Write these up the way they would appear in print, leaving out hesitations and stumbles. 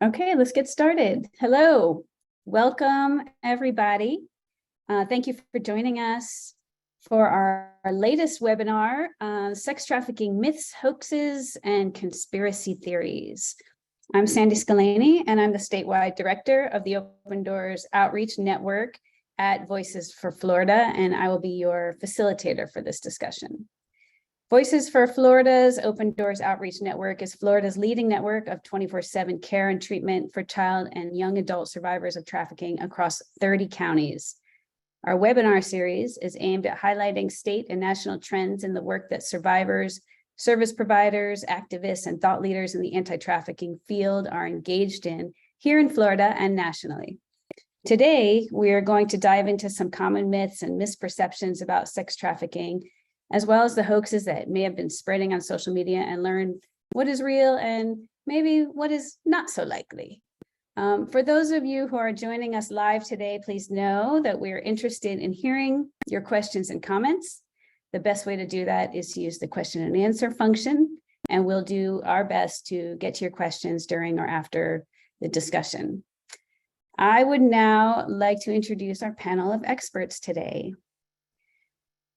Okay, let's get started. Hello, welcome everybody. Thank you for joining us for our latest webinar, Sex Trafficking Myths, Hoaxes, and Conspiracy Theories. I'm Sandy Scalani, and I'm the statewide director of the Open Doors Outreach Network at Voices for Florida, and I will be your facilitator for this discussion. Voices for Florida's Open Doors Outreach Network is Florida's leading network of 24/7 care and treatment for child and young adult survivors of trafficking across 30 counties. Our webinar series is aimed at highlighting state and national trends in the work that survivors, service providers, activists, and thought leaders in the anti-trafficking field are engaged in here in Florida and nationally. Today, we are going to dive into some common myths and misperceptions about sex trafficking, as well as the hoaxes that may have been spreading on social media, and learn what is real and maybe what is not so likely. For those of you who are joining us live today, please know that we are interested in hearing your questions and comments. The best way to do that is to use the question and answer function, and we'll do our best to get to your questions during or after the discussion. I would now like to introduce our panel of experts today.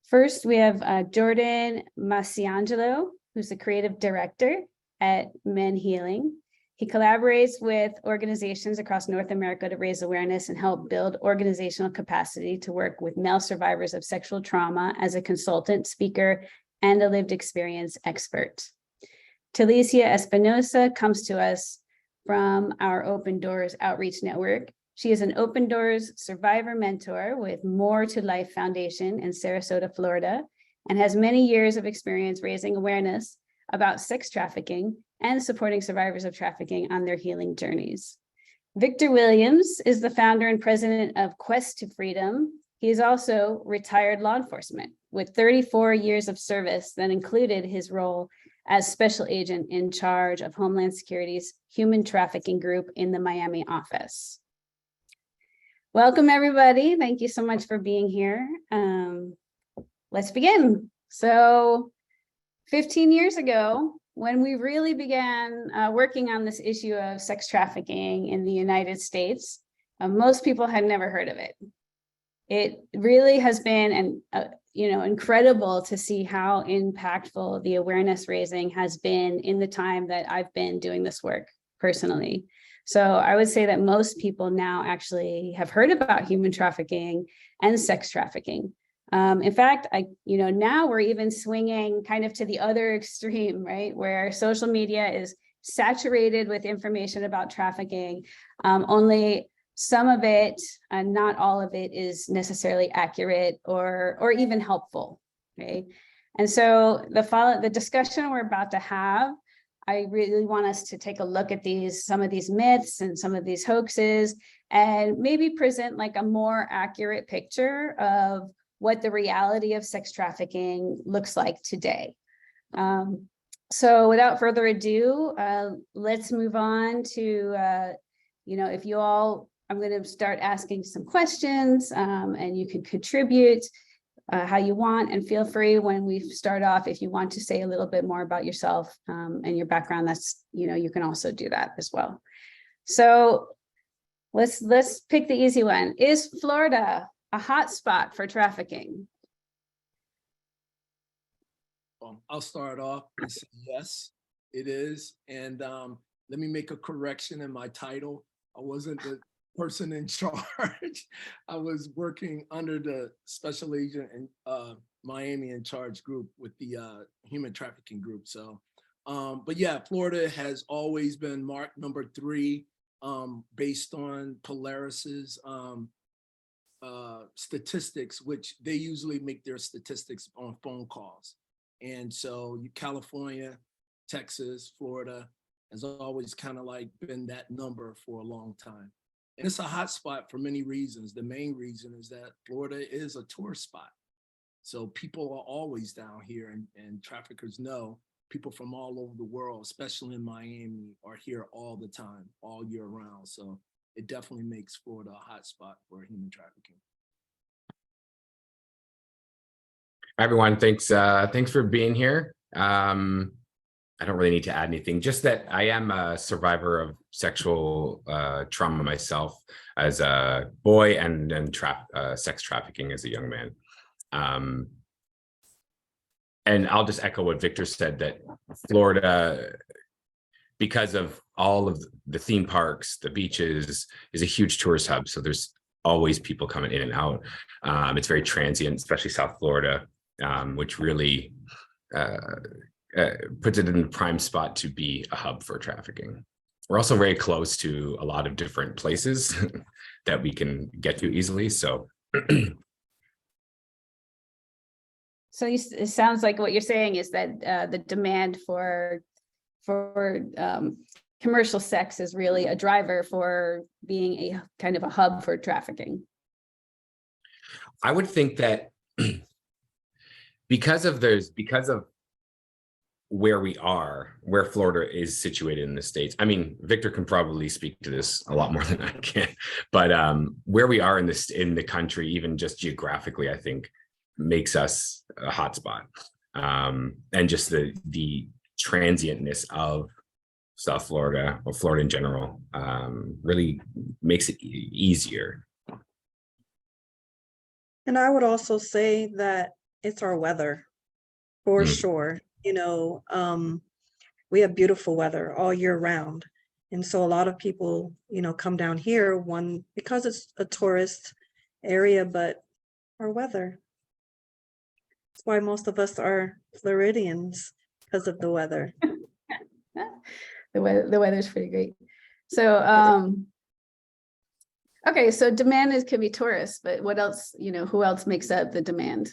First, we have Jordan Masiangelo, who's the creative director at Men Healing. He collaborates with organizations across North America to raise awareness and help build organizational capacity to work with male survivors of sexual trauma as a consultant, speaker, and a lived experience expert. Talicia Espinosa comes to us from our Open Doors Outreach Network. She is an Open Doors survivor mentor with More to Life Foundation in Sarasota, Florida, and has many years of experience raising awareness about sex trafficking and supporting survivors of trafficking on their healing journeys. Victor Williams is the founder and president of Quest to Freedom. He is also retired law enforcement with 34 years of service that included his role as special agent in charge of Homeland Security's human trafficking group in the Miami office. Welcome, everybody. Thank you so much for being here. Let's begin. So 15 years ago, when we really began working on this issue of sex trafficking in the United States, most people had never heard of it. It really has been incredible to see how impactful the awareness raising has been in the time that I've been doing this work personally. So I would say that most people now actually have heard about human trafficking and sex trafficking. In fact, now we're even swinging kind of to the other extreme, right? Where social media is saturated with information about trafficking. Only some of it, and not all of it, is necessarily accurate or even helpful, okay? And so the discussion we're about to have, I really want us to take a look at some of these myths and some of these hoaxes, and maybe present like a more accurate picture of what the reality of sex trafficking looks like today. So without further ado, let's move on to, if you all, I'm going to start asking some questions, and you can contribute how you want, and feel free when we start off, if you want to say a little bit more about yourself and your background, that's, you can also do that as well. So let's pick the easy one. Is Florida a hot spot for trafficking? I'll start off and say yes, it is. And let me make a correction in my title. I wasn't the person in charge. I was working under the special agent in Miami in charge group with the human trafficking group. So, but yeah, Florida has always been marked number 3 based on Polaris's statistics, which they usually make their statistics on phone calls. And so California, Texas, Florida has always kind of like been that number for a long time. And it's a hot spot for many reasons. The main reason is that Florida is a tourist spot. So people are always down here, and traffickers know people from all over the world, especially in Miami, are here all the time, all year round. So it definitely makes Florida a hot spot for human trafficking. Hi, everyone. Thanks for being here. I don't really need to add anything, just that I am a survivor of sexual trauma myself as a boy, and sex trafficking as a young man. And I'll just echo what Victor said, that Florida, because of all of the theme parks, the beaches, is a huge tourist hub. So there's always people coming in and out. It's very transient, especially South Florida, which really puts it in the prime spot to be a hub for trafficking. We're also very close to a lot of different places that we can get to easily. So So it sounds like what you're saying is that the demand for commercial sex is really a driver for being a kind of a hub for trafficking. I would think that because of where Florida is situated in the States. I mean, Victor can probably speak to this a lot more than I can, but where we are in the country, even just geographically, I think makes us a hotspot. And just the transientness of South Florida, or Florida in general, really makes it easier. And I would also say that it's our weather, for sure. You know, we have beautiful weather all year round. And so a lot of people, you know, come down here, because it's a tourist area, but our weather. That's why most of us are Floridians, because of the weather. The weather's pretty great. So, okay, so demand can be tourists, but what else, you know, who else makes up the demand?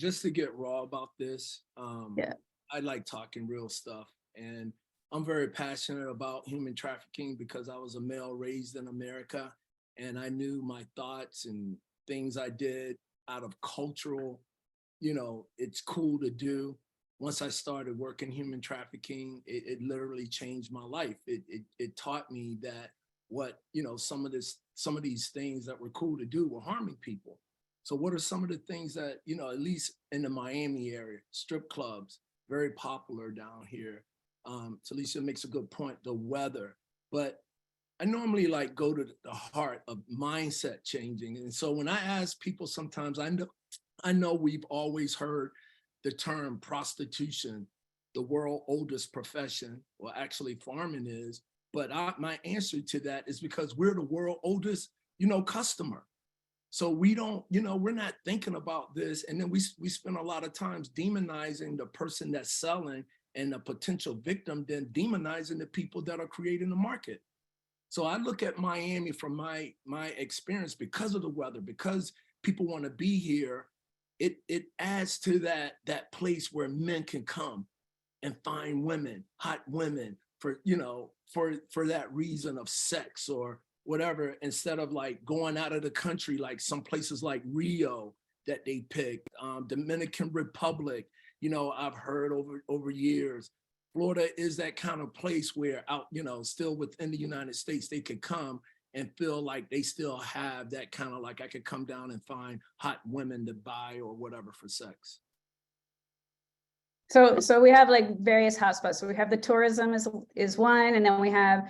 Just to get raw about this, Yeah. I like talking real stuff, and I'm very passionate about human trafficking because I was a male raised in America, and I knew my thoughts and things I did out of cultural, you know, it's cool to do. Once I started working human trafficking, it literally changed my life. It taught me that what, you know, some of these things that were cool to do were harming people. So what are some of the things that, you know, at least in the Miami area, strip clubs, very popular down here. Talisha makes a good point, the weather. But I normally like go to the heart of mindset changing. And so when I ask people sometimes, I know we've always heard the term prostitution, the world's oldest profession, or actually farming is, but my answer to that is because we're the world's oldest, you know, customer. So we don't, you know, we're not thinking about this. And then we spend a lot of times demonizing the person that's selling and the potential victim, then demonizing the people that are creating the market. So I look at Miami from my experience, because of the weather, because people want to be here, it adds to that place where men can come and find women, hot women, for, you know, for that reason of sex or whatever, instead of like going out of the country, like some places like Rio that they picked, Dominican Republic, you know, I've heard over years. Florida is that kind of place where out, you know, still within the United States, they could come and feel like they still have that kind of like, I could come down and find hot women to buy or whatever for sex. So we have like various hotspots. So we have the tourism is one, and then we have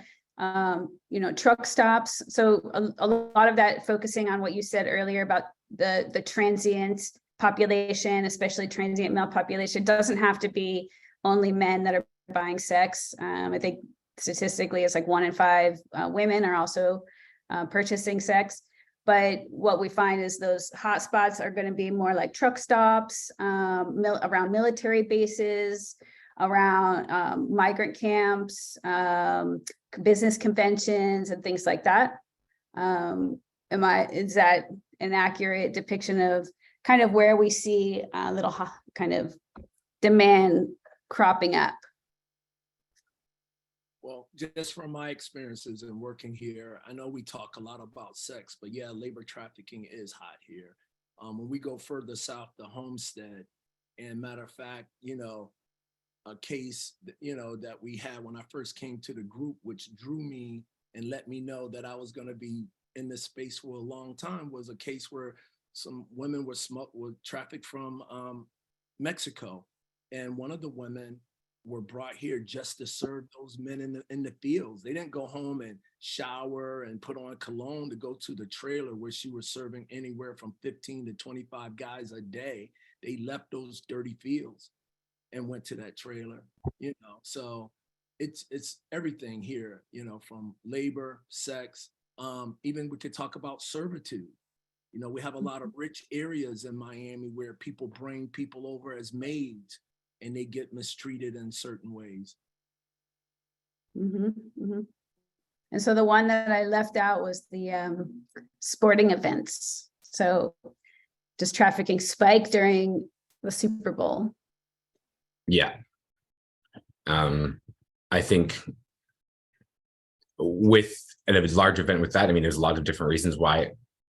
you know, truck stops. So a lot of that focusing on what you said earlier about the transient population, especially transient male population. Doesn't have to be only men that are buying sex. I think statistically it's like 1 in 5 women are also purchasing sex. But what we find is those hotspots are going to be more like truck stops, around military bases, around migrant camps, business conventions, and things like that. Is that an accurate depiction of kind of where we see a little kind of demand cropping up? Well, just from my experiences in working here, I know we talk a lot about sex, but yeah, labor trafficking is hot here. When we go further south to Homestead, and matter of fact, you know, a case, you know, that we had when I first came to the group, which drew me and let me know that I was going to be in this space for a long time, was a case where some women were trafficked from Mexico. And one of the women were brought here just to serve those men in the fields. They didn't go home and shower and put on cologne to go to the trailer where she was serving anywhere from 15 to 25 guys a day. They left those dirty fields and went to that trailer, you know. So it's everything here, you know, from labor, sex, even we could talk about servitude. You know, we have a lot of rich areas in Miami where people bring people over as maids and they get mistreated in certain ways. Mm-hmm, mm-hmm. And so the one that I left out was the sporting events. So does trafficking spike during the Super Bowl? Yeah. I think with a large event with that, I mean, there's a lot of different reasons why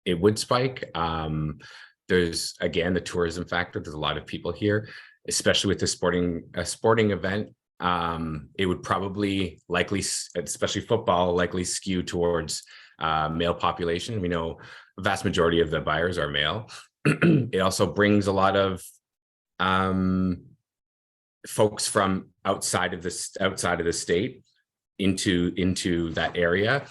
it would spike. There's, again, the tourism factor. There's a lot of people here, especially with the sporting event. It would probably likely, especially football, likely skew towards male population. We know a vast majority of the buyers are male. It also brings a lot of folks from outside of the state into that area.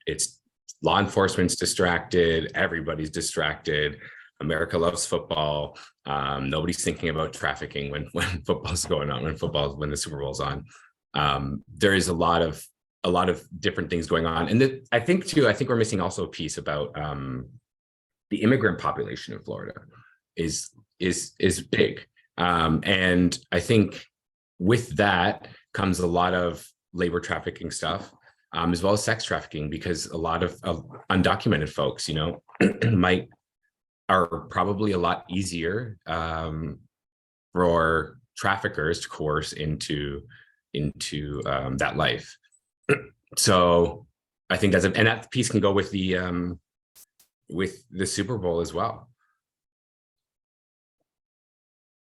It's law enforcement's distracted, everybody's distracted. America loves football. Nobody's thinking about trafficking when football's going on, when the Super Bowl's on. There is a lot of different things going on. And I think we're missing also a piece about the immigrant population in Florida is big. And I think with that comes a lot of labor trafficking stuff, as well as sex trafficking, because a lot of undocumented folks, you know, are probably a lot easier for traffickers to coerce into that life. So I think and that piece can go with the Super Bowl as well.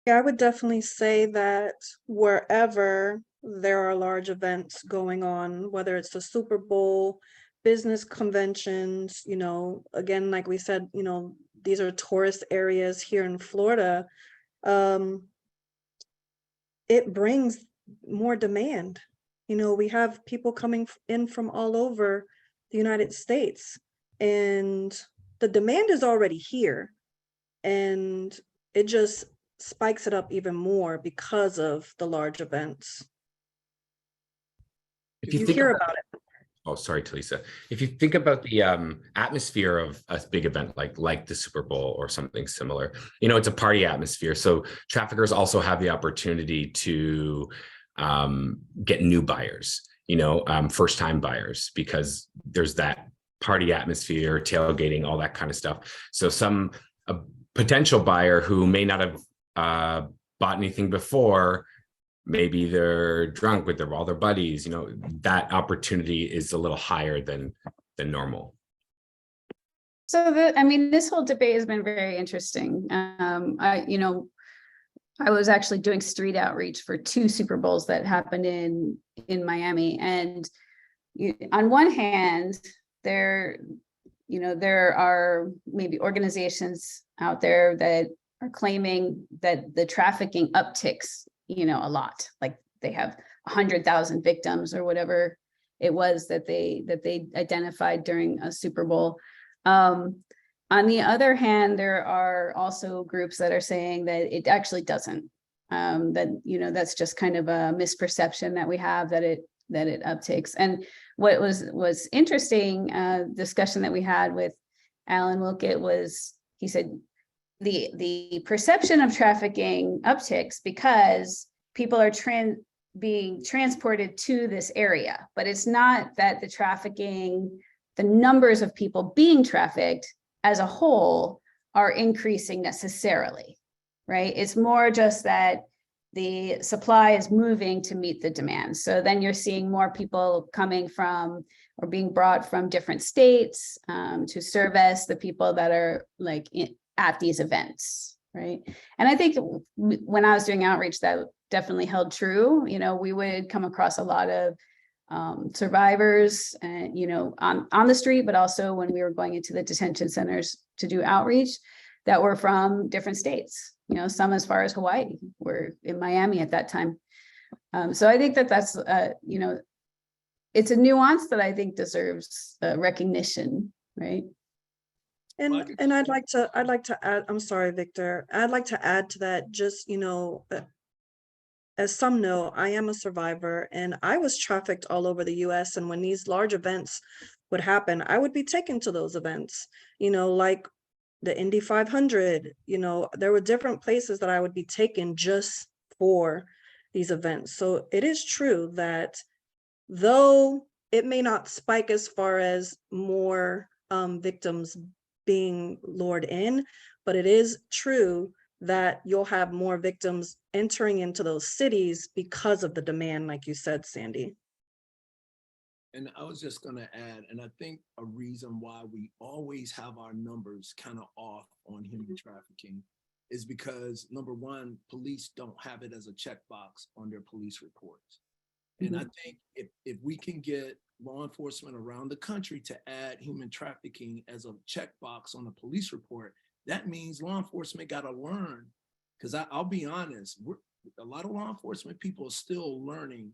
Yeah, I would definitely say that wherever there are large events going on, whether it's the Super Bowl, business conventions, you know, again, like we said, you know, these are tourist areas here in Florida. It brings more demand. You know, we have people coming in from all over the United States, and the demand is already here, and it just spikes it up even more because of the large events. If you hear about it. Oh, sorry, Talisa. If you think about the atmosphere of a big event like the Super Bowl or something similar, you know, it's a party atmosphere. So traffickers also have the opportunity to get new buyers, you know, first-time buyers, because there's that party atmosphere, tailgating, all that kind of stuff. So a potential buyer who may not have bought anything before, maybe they're drunk with all their buddies, you know, that opportunity is a little higher than normal. So this whole debate has been very interesting. I was actually doing street outreach for 2 Super Bowls that happened in Miami. And on one hand, there are maybe organizations out there that are claiming that the trafficking upticks, you know, a lot, like they have 100,000 victims or whatever it was that they identified during a Super Bowl. On the other hand, there are also groups that are saying that it actually doesn't, that, you know, that's just kind of a misperception that we have, that it uptakes. And what was interesting discussion that we had with Alan Wilkett was, he said, the perception of trafficking upticks because people are being transported to this area, but it's not that the numbers of people being trafficked as a whole are increasing necessarily, right? It's more just that the supply is moving to meet the demand. So then you're seeing more people coming from or being brought from different states to service the people that are like at these events, right? And I think when I was doing outreach, that definitely held true. You know, we would come across a lot of survivors, and you know, on the street, but also when we were going into the detention centers to do outreach, that were from different states, some as far as Hawaii. We're in Miami at that time. So I think that that's, it's a nuance that I think deserves recognition, right? And I'd like to add, I'm sorry, Victor, I'd like to add to that, just, as some know, I am a survivor and I was trafficked all over the US. And when these large events would happen, I would be taken to those events, like the Indy 500, there were different places that I would be taken just for these events. So it is true that though it may not spike as far as more victims being lured in, but it is true that you'll have more victims entering into those cities because of the demand, like you said, Sandy. And I was just going to add, and I think a reason why we always have our numbers kind of off on human trafficking is because, number one, police don't have it as a checkbox on their police reports. And I think if we can get law enforcement around the country to add human trafficking as a checkbox on the police report, that means law enforcement got to learn. Because I'll be honest, a lot of law enforcement people are still learning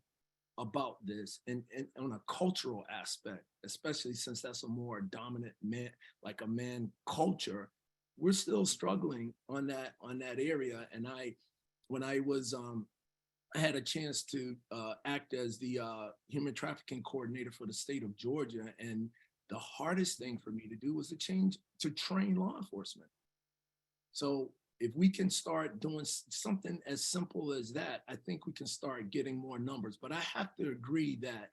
about this and on a cultural aspect, especially since that's a more dominant man, like a man culture. We're still struggling on that area. And when I was I had a chance to act as the human trafficking coordinator for the state of Georgia. And the hardest thing for me to do was to train law enforcement. So if we can start doing something as simple as that, I think we can start getting more numbers. But I have to agree that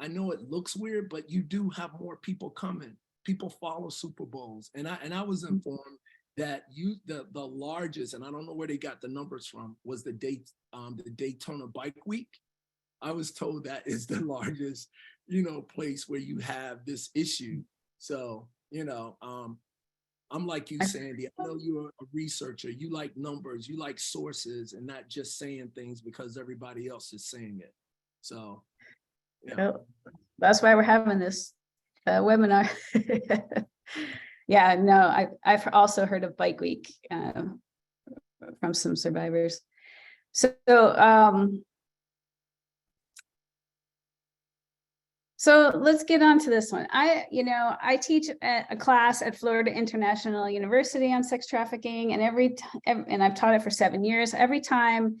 I know it looks weird, but you do have more people coming. People follow Super Bowls. And I was informed that the largest, and I don't know where they got the numbers from, was the Daytona Bike Week. I was told that is the largest, place where you have this issue. So, I'm like you, Sandy. I know you're a researcher. You like numbers, you like sources, and not just saying things because everybody else is saying it. So, Well, that's why we're having this webinar. Yeah, no, I've also heard of Bike Week from some survivors. So let's get on to this one. I teach a class at Florida International University on sex trafficking, and I've taught it for 7 years. Every time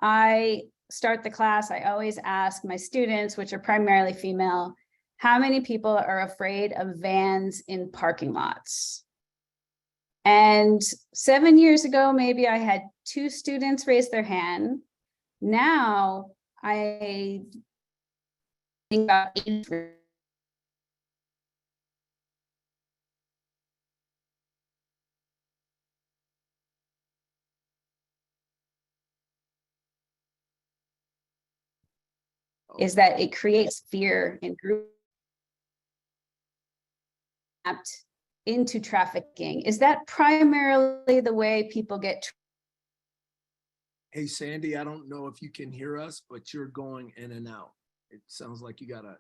I start the class, I always ask my students, which are primarily female, how many people are afraid of vans in parking lots? And 7 years ago, maybe I had 2 students raise their hand. Now I think about 8. Is that it creates fear in groups into trafficking. Is that primarily the way people get? Hey, Sandy, I don't know if you can hear us, but you're going in and out. It sounds like you got a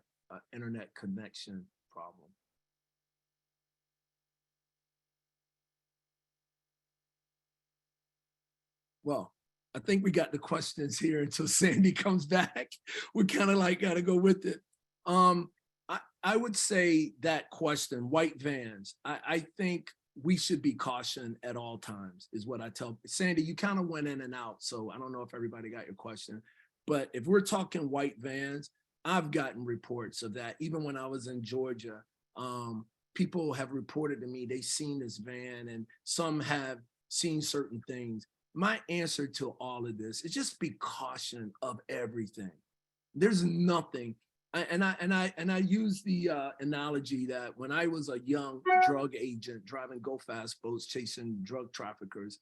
internet connection problem. Well, I think we got the questions here until Sandy comes back. We kind of like got to go with it. I would say that question, white vans, I think we should be cautioned at all times is what I tell. Sandy, you kind of went in and out, so I don't know if everybody got your question. But if we're talking white vans, I've gotten reports of that. Even when I was in Georgia, people have reported to me they've seen this van and some have seen certain things. My answer to all of this is just be cautioned of everything. There's nothing. And I use the analogy that when I was a young drug agent driving go-fast boats chasing drug traffickers,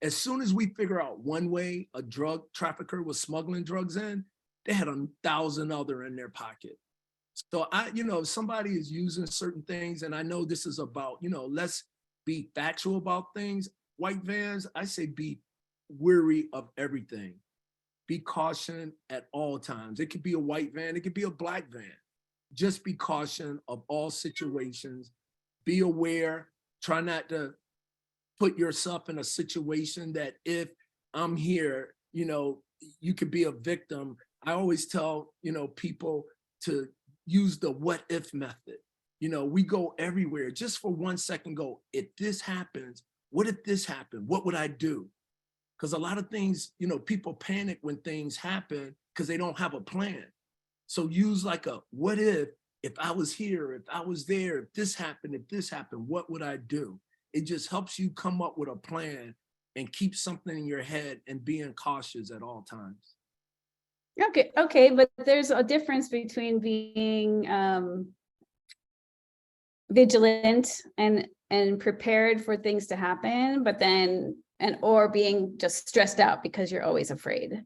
as soon as we figure out one way a drug trafficker was smuggling drugs in, they had 1,000 other in their pocket. So if somebody is using certain things, and I know this is about, let's be factual about things. White vans, I say be wary of everything. Be cautioned at all times. It could be a white van, it could be a black van. Just be cautioned of all situations. Be aware. Try not to put yourself in a situation that if I'm here, you know, you could be a victim. I always tell, you know, people to use the what if method. You know, we go everywhere just for 1 second, go, if this happens, what if this happened? What would I do? Because a lot of things, you know, people panic when things happen because they don't have a plan. So use like a what if I was here, if I was there, if this happened, what would I do? It just helps you come up with a plan and keep something in your head and being cautious at all times. Okay, but there's a difference between being vigilant and prepared for things to happen, but then or being just stressed out because you're always afraid,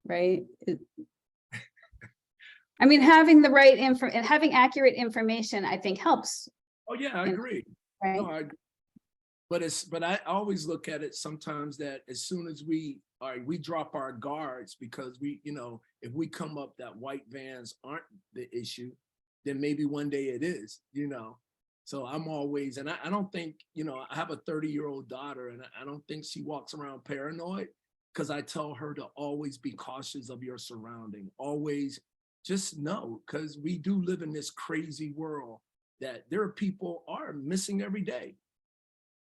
right? I mean, having the right info and having accurate information, I think helps. Oh yeah, I agree. Right. No, I agree. But I always look at it sometimes that as soon as we drop our guards because we, you know, if we come up that white vans aren't the issue, then maybe one day it is, you know. So I'm always, and I don't think, you know, I have a 30-year-old daughter and I don't think she walks around paranoid because I tell her to always be cautious of your surrounding. Always just know, because we do live in this crazy world that there are people are missing every day.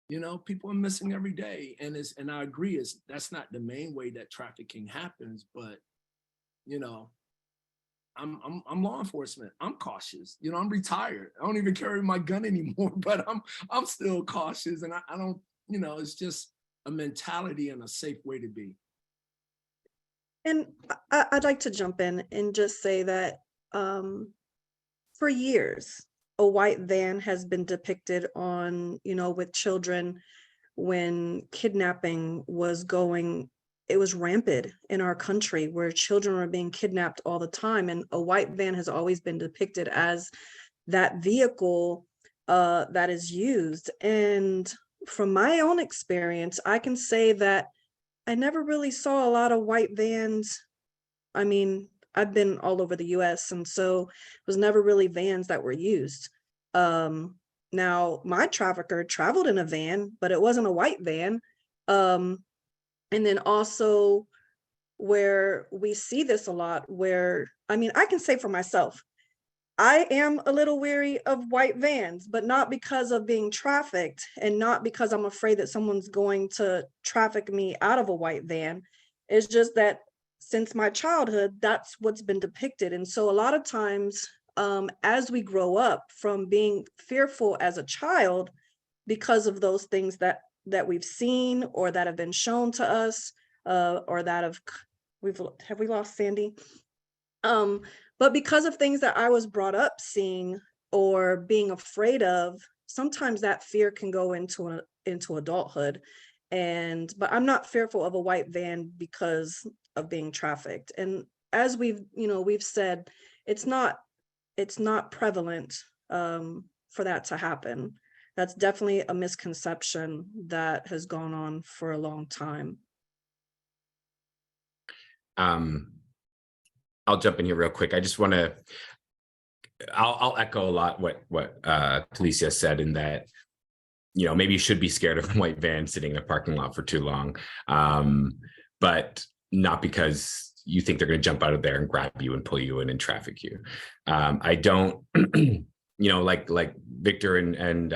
You know, people are missing every day. And I agree, that's not the main way that trafficking happens, but you know, I'm law enforcement. I'm cautious. You know, I'm retired. I don't even carry my gun anymore, but I'm still cautious. And I don't, you know, it's just a mentality and a safe way to be. And I'd like to jump in and just say that for years, a white van has been depicted on, you know, with children when kidnapping was going, it was rampant in our country where children were being kidnapped all the time. And a white van has always been depicted as that vehicle that is used. And from my own experience, I can say that I never really saw a lot of white vans. I mean, I've been all over the US, and so it was never really vans that were used. Now, my trafficker traveled in a van, but it wasn't a white van. And then also where we see this a lot, where, I mean, I can say for myself, I am a little weary of white vans, but not because of being trafficked and not because I'm afraid that someone's going to traffic me out of a white van. It's just that since my childhood, that's what's been depicted. And so a lot of times, as we grow up from being fearful as a child, because of those things that we've seen or that have been shown to us, or that have we lost Sandy? But because of things that I was brought up seeing or being afraid of, sometimes that fear can go into adulthood. But I'm not fearful of a white van because of being trafficked. And as we've said, it's not prevalent for that to happen. That's definitely a misconception that has gone on for a long time. I'll jump in here real quick. I just want to, I'll echo a lot what Talicia said, in that, you know, maybe you should be scared of a white van sitting in a parking lot for too long, but not because you think they're going to jump out of there and grab you and pull you in and traffic you. I don't, you know, like Victor and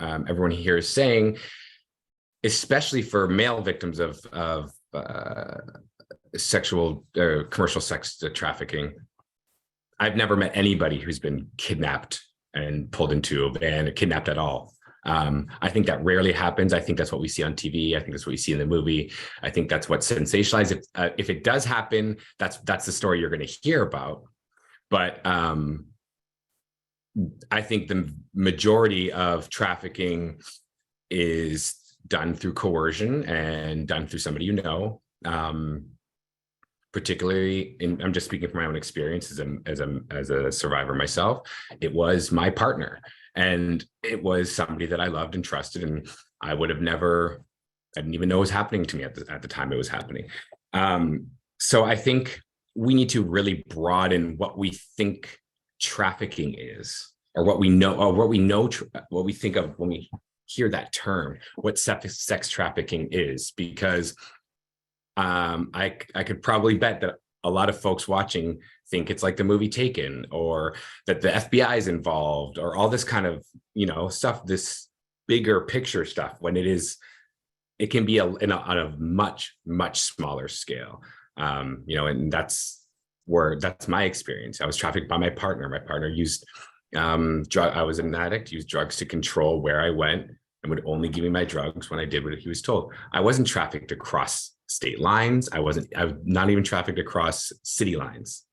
everyone here is saying, especially for male victims of sexual commercial sex trafficking, I've never met anybody who's been kidnapped and pulled into a van, kidnapped at all. I think that rarely happens. I think that's what we see on TV. I think that's what we see in the movie. I think that's what's sensationalized. If it does happen, that's the story you're going to hear about. But I think the majority of trafficking is done through coercion and done through somebody you know. Particularly, I'm just speaking from my own experience as a survivor myself. It was my partner, and it was somebody that I loved and trusted, and I would have never, I didn't even know it was happening to me at the time it was happening. So I think we need to really broaden what we think trafficking is, or what we know, what we think of when we hear that term, what sex trafficking is, because I could probably bet that a lot of folks watching think it's like the movie Taken, or that the FBI is involved, or all this kind of, stuff, this bigger picture stuff, when it can be on a much, much smaller scale. And that's my experience. I was trafficked by my partner. My partner used I was an addict, used drugs to control where I went, and would only give me my drugs when I did what he was told. I wasn't trafficked across state lines. I was not even trafficked across city lines.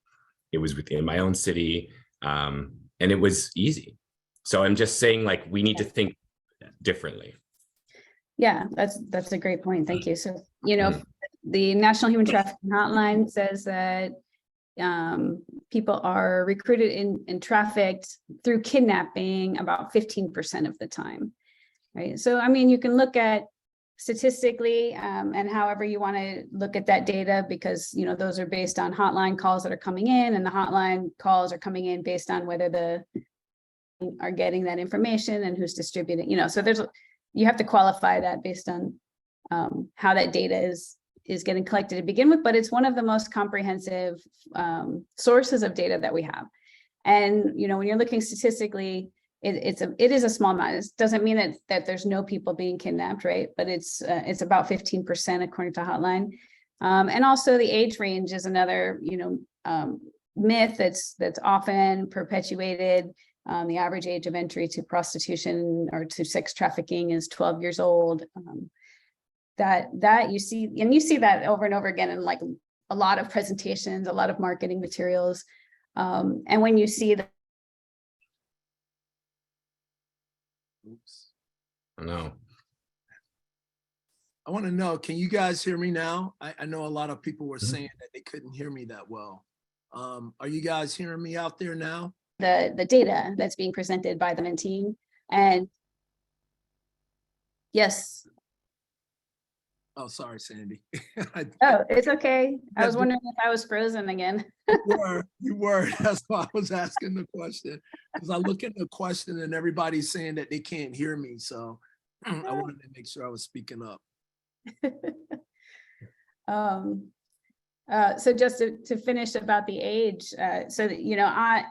It was within my own city, and it was easy. So I'm just saying, like, we need to think differently. Yeah, that's a great point. Thank you. So, the National Human Trafficking Hotline says that people are recruited and trafficked through kidnapping about 15% of the time, right? So, I mean, you can look at statistically and however you want to look at that data, because, those are based on hotline calls that are coming in, and the hotline calls are coming in based on whether the are getting that information and who's distributing, so you have to qualify that based on how that data is getting collected to begin with, but it's one of the most comprehensive sources of data that we have. And, when you're looking statistically, it is a small amount. It doesn't mean that there's no people being kidnapped, right? But it's about 15% according to Hotline. And also the age range is another, myth that's often perpetuated. The average age of entry to prostitution or to sex trafficking is 12 years old. That you see, and you see that over and over again in like a lot of presentations, a lot of marketing materials. And when you see that. Oops. I know. I want to know, can you guys hear me now? I know a lot of people were saying that they couldn't hear me that well. Are you guys hearing me out there now? The data that's being presented by the team. And yes. Oh, sorry, Sandy. Oh, it's okay. I was wondering if I was frozen again. You were. That's why I was asking the question. Because I look at the question and everybody's saying that they can't hear me. So I wanted to make sure I was speaking up. So just to finish about the age, so that,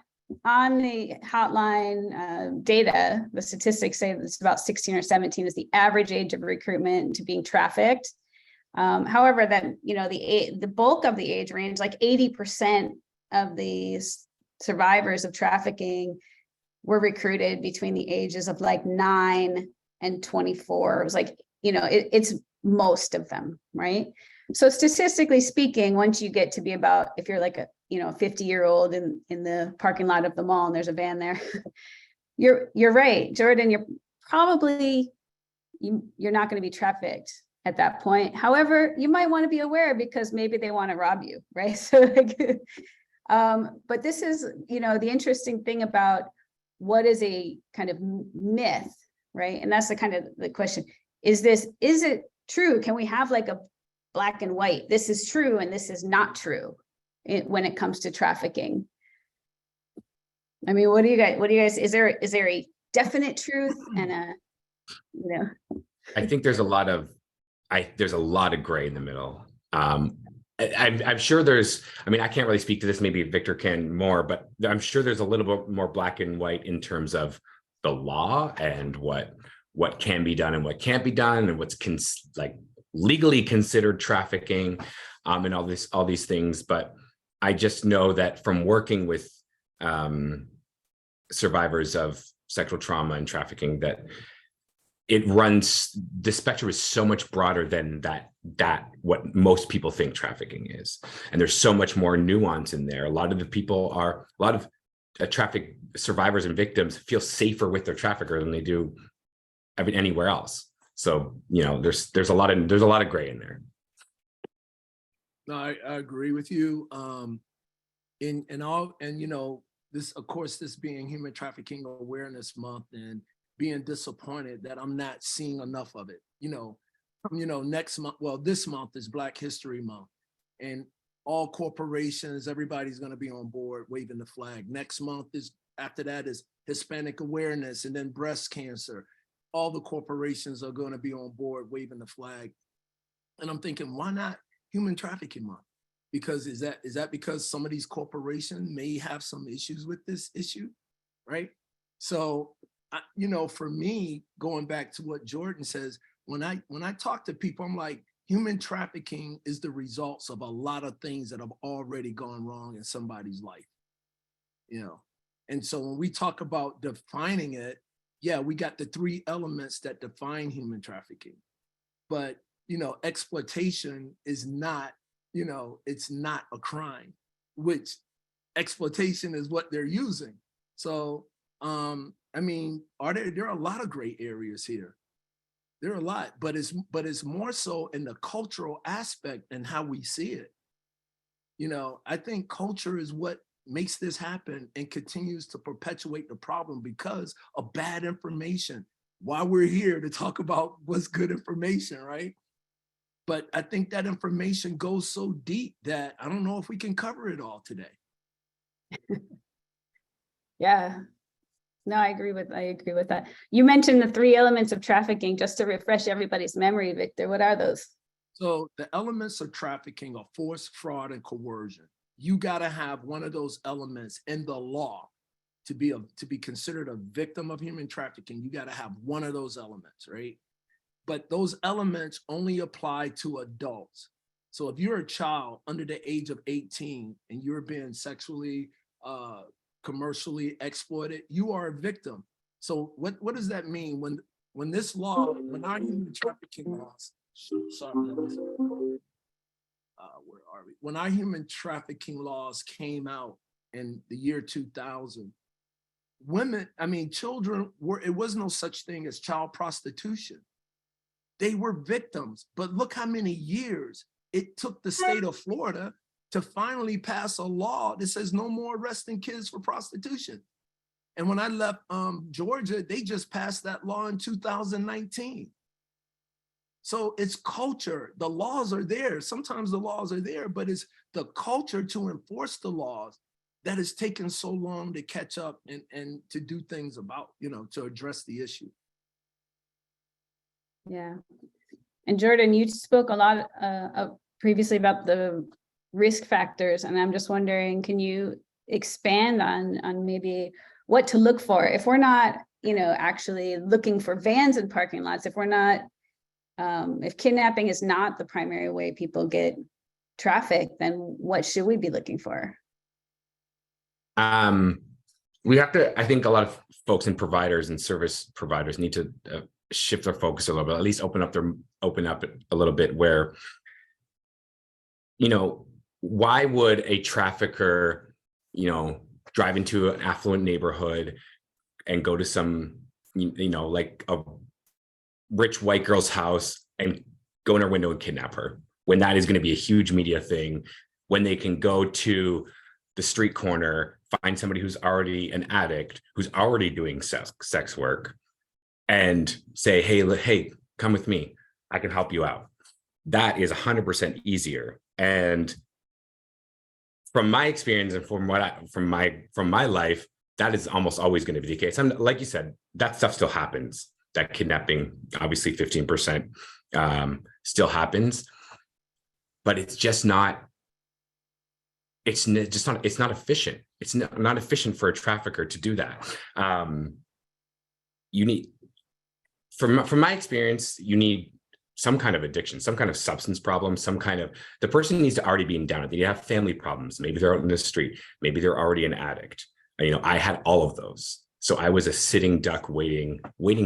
on the hotline data, the statistics say that it's about 16 or 17 is the average age of recruitment to being trafficked. However, that the bulk of the age range, like 80% of these survivors of trafficking, were recruited between the ages of like 9 and 24. It was like, it's most of them, right? So statistically speaking, once you get to be about, if you're like a 50-year-old in the parking lot of the mall and there's a van there, you're right, Jordan, you're probably you're not going to be trafficked at that point. However, you might want to be aware, because maybe they want to rob you, right? So like, but this is, the interesting thing about what is a kind of myth, right? And that's the kind of the question, is it true? Can we have like a black and white, this is true and this is not true when it comes to trafficking? I mean, what do you guys, is there a definite truth and I think there's a lot of gray in the middle. I'm sure there's, I can't really speak to this, maybe Victor can more, but I'm sure there's a little bit more black and white in terms of the law and what can be done and what can't be done, and what's legally considered trafficking, and all these things. But I just know that from working with survivors of sexual trauma and trafficking, that the spectrum is so much broader than that what most people think trafficking is. And there's so much more nuance in there. A lot of traffic survivors and victims feel safer with their trafficker than they do anywhere else. So, there's a lot of gray in there. No, I agree with you. This, of course, this being Human Trafficking Awareness Month, and being disappointed that I'm not seeing enough of it. Next month, this month is Black History Month, and all corporations, everybody's going to be on board waving the flag. Next month after that is Hispanic Awareness, and then breast cancer. all the corporations are going to be on board waving the flag. And I'm thinking, why not Human Trafficking Month? Because is that because some of these corporations may have some issues with this issue, right? So, for me, going back to what Jordan says, when I talk to people, I'm like, human trafficking is the results of a lot of things that have already gone wrong in somebody's life, And so when we talk about defining it, yeah, we got the 3 elements that define human trafficking, but exploitation is not, it's not a crime, which exploitation is what they're using. So, there are a lot of gray areas here. There are a lot, but it's more so in the cultural aspect and how we see it. I think culture is what makes this happen and continues to perpetuate the problem because of bad information. Why we're here to talk about what's good information, right? But I think that information goes so deep that I don't know if we can cover it all today. Yeah. No, I agree with that. You mentioned the 3 elements of trafficking, just to refresh everybody's memory, Victor. What are those? So the elements of trafficking are force, fraud, and coercion. You got to have one of those elements in the law to be considered a victim of human trafficking. You got to have one of those elements, right? But those elements only apply to adults. So if you're a child under the age of 18 and you're being sexually commercially exploited, you are a victim. So what does that mean when our human trafficking laws, where are we? When our human trafficking laws came out in the year 2000, children it was no such thing as child prostitution. They were victims, but look how many years it took the state of Florida to finally pass a law that says no more arresting kids for prostitution. And when I left Georgia, they just passed that law in 2019. So it's culture. The laws are there. Sometimes the laws are there, but it's the culture to enforce the laws that has taken so long to catch up and to do things about, to address the issue. Yeah. And Jordan, you spoke a lot previously about the risk factors, and I'm just wondering, can you expand on maybe what to look for if we're not, actually looking for vans in parking lots, if we're not, if kidnapping is not the primary way people get trafficked, then what should we be looking for? We have to, I think a lot of folks and providers and service providers need to shift their focus a little bit, at least open up a little bit where, why would a trafficker, drive into an affluent neighborhood and go to some, like a rich white girl's house and go in her window and kidnap her, when that is going to be a huge media thing, when they can go to the street corner, find somebody who's already an addict, who's already doing sex work, and say, hey, come with me, I can help you out. That is 100% easier. And from my experience and from my life, that is almost always going to be the case. And like you said, that stuff still happens. That kidnapping, obviously 15% still happens, but it's just not. It's not efficient. It's not efficient for a trafficker to do that. You need, from my experience, you need some kind of addiction, some kind of substance problem, the person needs to already be down. They have family problems. Maybe they're out in the street. Maybe they're already an addict. I had all of those. So I was a sitting duck waiting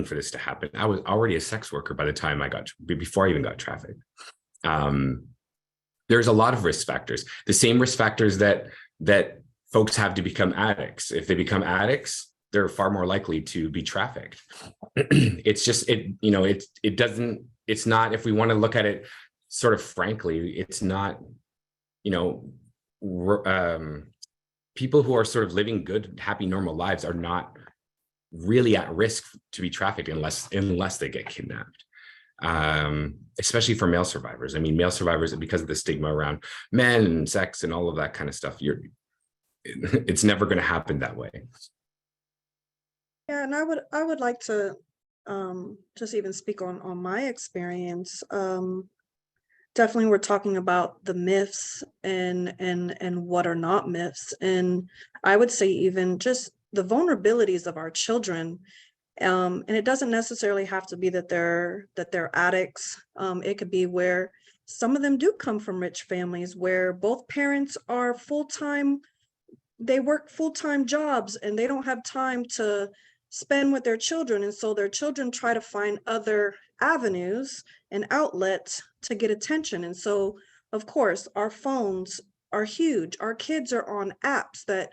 for this to happen. I was already a sex worker by the time before I even got trafficked. There's a lot of risk factors, the same risk factors that folks have to become addicts. If they become addicts, they're far more likely to be trafficked. It's not, if we want to look at it sort of frankly, it's not, people who are sort of living good, happy, normal lives are not really at risk to be trafficked unless they get kidnapped. Especially for male survivors. Male survivors, because of the stigma around men and sex and all of that kind of stuff, it's never going to happen that way. Yeah, and I would like to just even speak on my experience. Definitely we're talking about the myths and what are not myths. And I would say even just the vulnerabilities of our children. And it doesn't necessarily have to be that they're addicts. It could be where some of them do come from rich families where both parents are full-time, they work full-time jobs and they don't have time to spend with their children. And so their children try to find other avenues and outlets to get attention. And so, of course, our phones are huge. Our kids are on apps that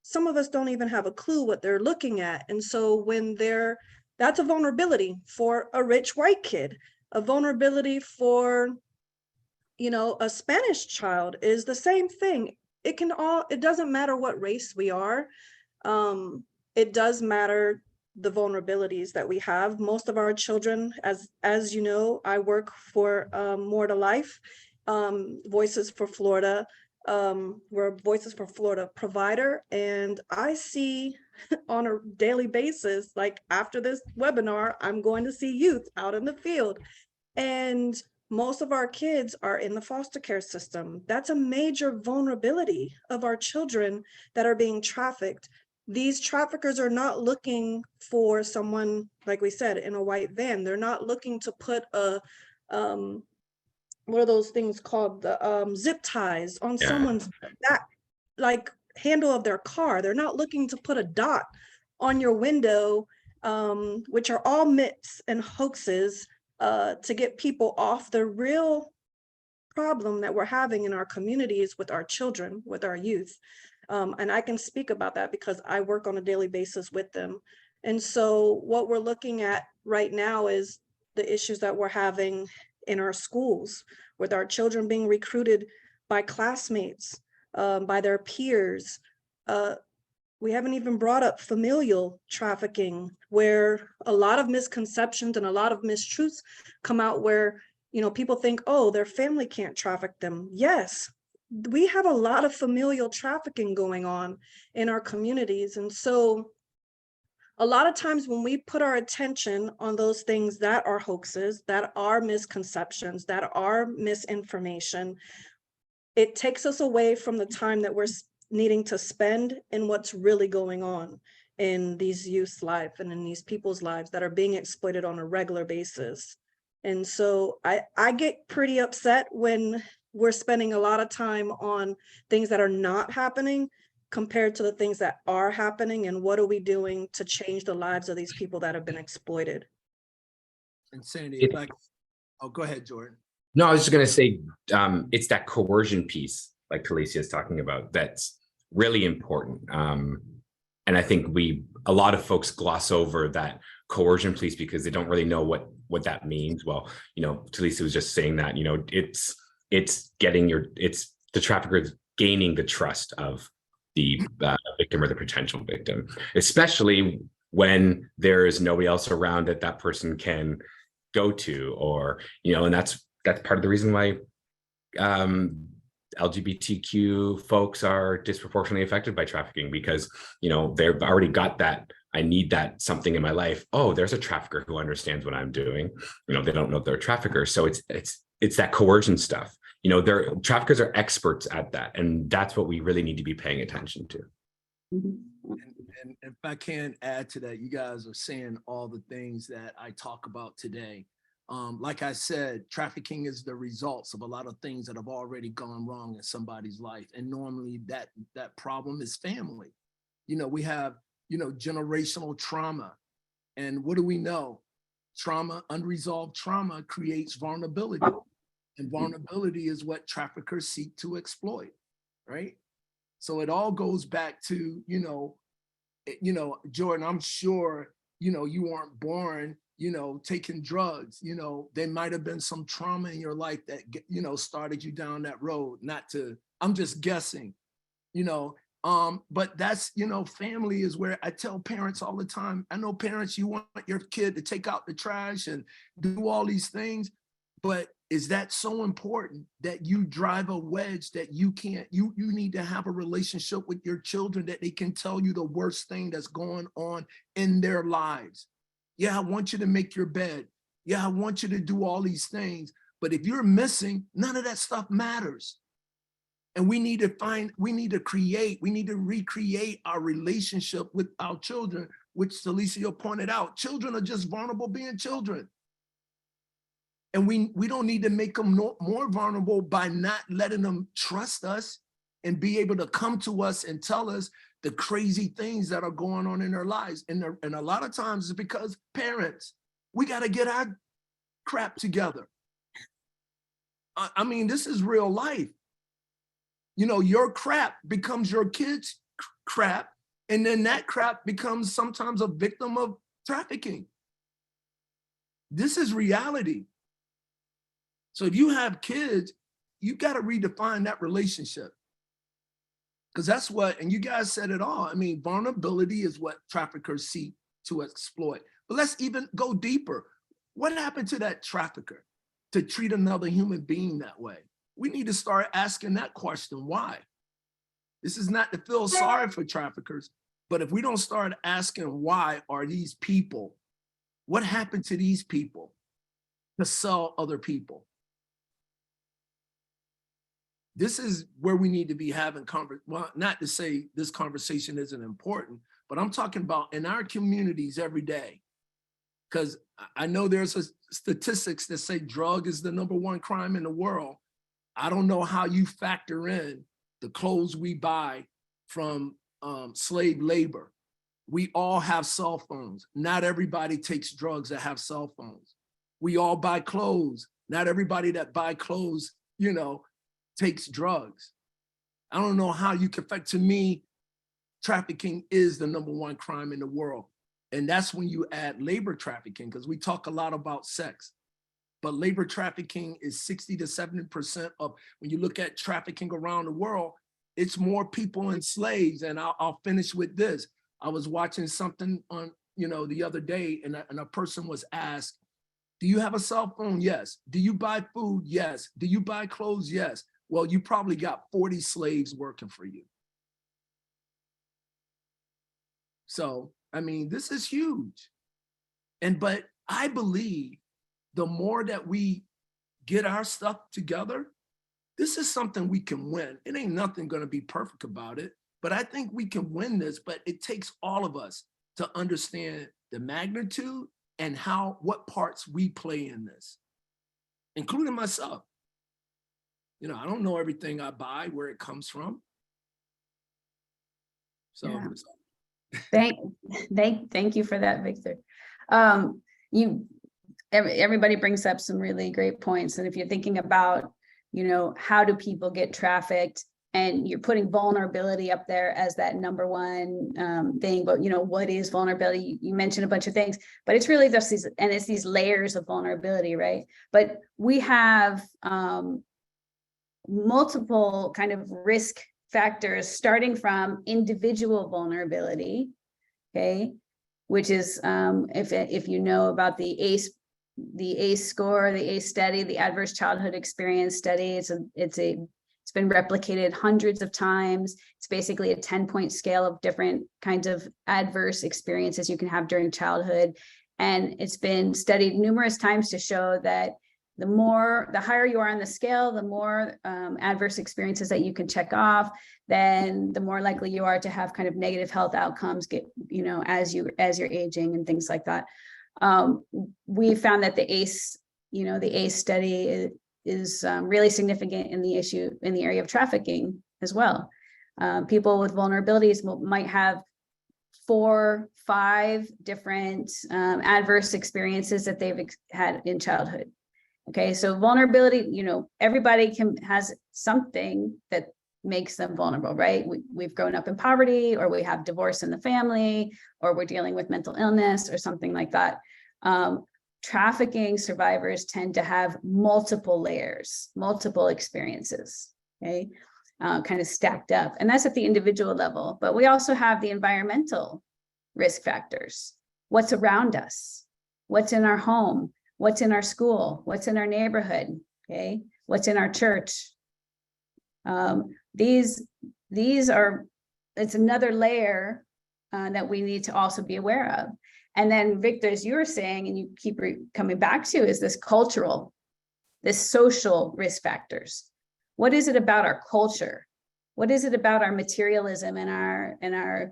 some of us don't even have a clue what they're looking at. And so that's a vulnerability for a rich white kid, a vulnerability for, a Spanish child is the same thing. It doesn't matter what race we are. It does matter the vulnerabilities that we have. Most of our children, as you know, I work for More to Life, Voices for Florida. We're a Voices for Florida provider, and I see on a daily basis, like after this webinar, I'm going to see youth out in the field, and most of our kids are in the foster care system. That's a major vulnerability of our children that are being trafficked. These traffickers are not looking for someone, like we said, in a white van. They're not looking to put what are those things called? The zip ties on someone's back, like handle of their car. They're not looking to put a dot on your window, which are all myths and hoaxes to get people off the real problem that we're having in our communities with our children, with our youth. And I can speak about that because I work on a daily basis with them. And so what we're looking at right now is the issues that we're having in our schools, with our children being recruited by classmates, by their peers. We haven't even brought up familial trafficking, where a lot of misconceptions and a lot of mistruths come out where, people think, oh, their family can't traffic them. Yes, we have a lot of familial trafficking going on in our communities. And so a lot of times when we put our attention on those things that are hoaxes, that are misconceptions, that are misinformation, it takes us away from the time that we're needing to spend in what's really going on in these youth's lives and in these people's lives that are being exploited on a regular basis. And so I get pretty upset when we're spending a lot of time on things that are not happening compared to the things that are happening, and what are we doing to change the lives of these people that have been exploited. And Sandy, oh, go ahead, Jordan. No, I was just going to say, it's that coercion piece, like Talicia is talking about, that's really important. And I think a lot of folks gloss over that coercion piece because they don't really know what that means. Well, Talicia was just saying that, it's the traffickers gaining the trust of the victim or the potential victim, especially when there is nobody else around that person can go to, or, and that's part of the reason why LGBTQ folks are disproportionately affected by trafficking, because, they've already got that, I need that something in my life. Oh, there's a trafficker who understands what I'm doing. They don't know they're a trafficker. So it's that coercion stuff. Traffickers are experts at that. And that's what we really need to be paying attention to. And if I can add to that, you guys are saying all the things that I talk about today. Like I said, trafficking is the results of a lot of things that have already gone wrong in somebody's life. And normally that problem is family. We have, generational trauma. And what do we know? Trauma, unresolved trauma creates vulnerability. And vulnerability is what traffickers seek to exploit, right? So it all goes back to, Jordan, I'm sure, you weren't born, taking drugs. There might have been some trauma in your life that, started you down that road. I'm just guessing, but that's, family is where I tell parents all the time. I know parents, you want your kid to take out the trash and do all these things, but is that so important that you drive a wedge that you can't, you need to have a relationship with your children that they can tell you the worst thing that's going on in their lives? Yeah, I want you to make your bed. Yeah, I want you to do all these things. But if you're missing, none of that stuff matters. And we need to recreate our relationship with our children, which Celicia pointed out. Children are just vulnerable being children. And we don't need to make them more vulnerable by not letting them trust us and be able to come to us and tell us the crazy things that are going on in their lives. And a lot of times it's because parents, we got to get our crap together. I mean, this is real life. You know, your crap becomes your kids' crap, and then that crap becomes sometimes a victim of trafficking. This is reality. So if you have kids, you got to redefine that relationship. Because that's what, and you guys said it all. I mean, vulnerability is what traffickers seek to exploit. But let's even go deeper. What happened to that trafficker to treat another human being that way? We need to start asking that question, why? This is not to feel sorry for traffickers, but if we don't start asking why are these people, what happened to these people to sell other people? This is where we need to be having well, not to say this conversation isn't important, but I'm talking about in our communities every day. Because I know there's statistics that say drug is the #1 crime in the world. I don't know how you factor in the clothes we buy from slave labor. We all have cell phones. Not everybody takes drugs that have cell phones. We all buy clothes. Not everybody that buy clothes, you know, takes drugs. I don't know how you can affect. To me, trafficking is the #1 crime in the world. And that's when you add labor trafficking, because we talk a lot about sex. But labor trafficking is 60 to 70% of, when you look at trafficking around the world, it's more people and slaves. And I'll finish with this. I was watching something on, you know, the other day, and a person was asked, do you have a cell phone? Yes. Do you buy food? Yes. Do you buy clothes? Yes. Well, you probably got 40 slaves working for you. So, I mean, this is huge. But I believe the more that we get our stuff together, this is something we can win. It ain't nothing going to be perfect about it, but I think we can win this. But it takes all of us to understand the magnitude and what parts we play in this, including myself. You know, I don't know everything I buy, where it comes from. So yeah. Thank you for that, Victor. Everybody brings up some really great points. And if you're thinking about, you know, how do people get trafficked, and you're putting vulnerability up there as that #1 thing, but you know, what is vulnerability? You mentioned a bunch of things, but it's really just these layers of vulnerability, right? But we have multiple kind of risk factors, starting from individual vulnerability, okay, which is if you know about the ACE score, the ACE study, the Adverse Childhood Experience study. It's been replicated hundreds of times. It's basically a 10-point scale of different kinds of adverse experiences you can have during childhood, and it's been studied numerous times to show that the higher you are on the scale, the more adverse experiences that you can check off, then the more likely you are to have kind of negative health outcomes, you know, as you're aging and things like that. We found that the ACE study is really significant in the area of trafficking as well. People with vulnerabilities might have 4, 5 different adverse experiences that they've had in childhood. Okay, so vulnerability, you know, everybody has something that makes them vulnerable, right? We've grown up in poverty, or we have divorce in the family, or we're dealing with mental illness or something like that. Trafficking survivors tend to have multiple layers, multiple experiences, okay, kind of stacked up. And that's at the individual level. But we also have the environmental risk factors. What's around us? What's in our home? What's in our school? What's in our neighborhood? Okay, what's in our church? It's another layer that we need to also be aware of. And then Victor, as you were saying, and you keep coming back to, is this cultural, this social risk factors. What is it about our culture? What is it about our materialism and our,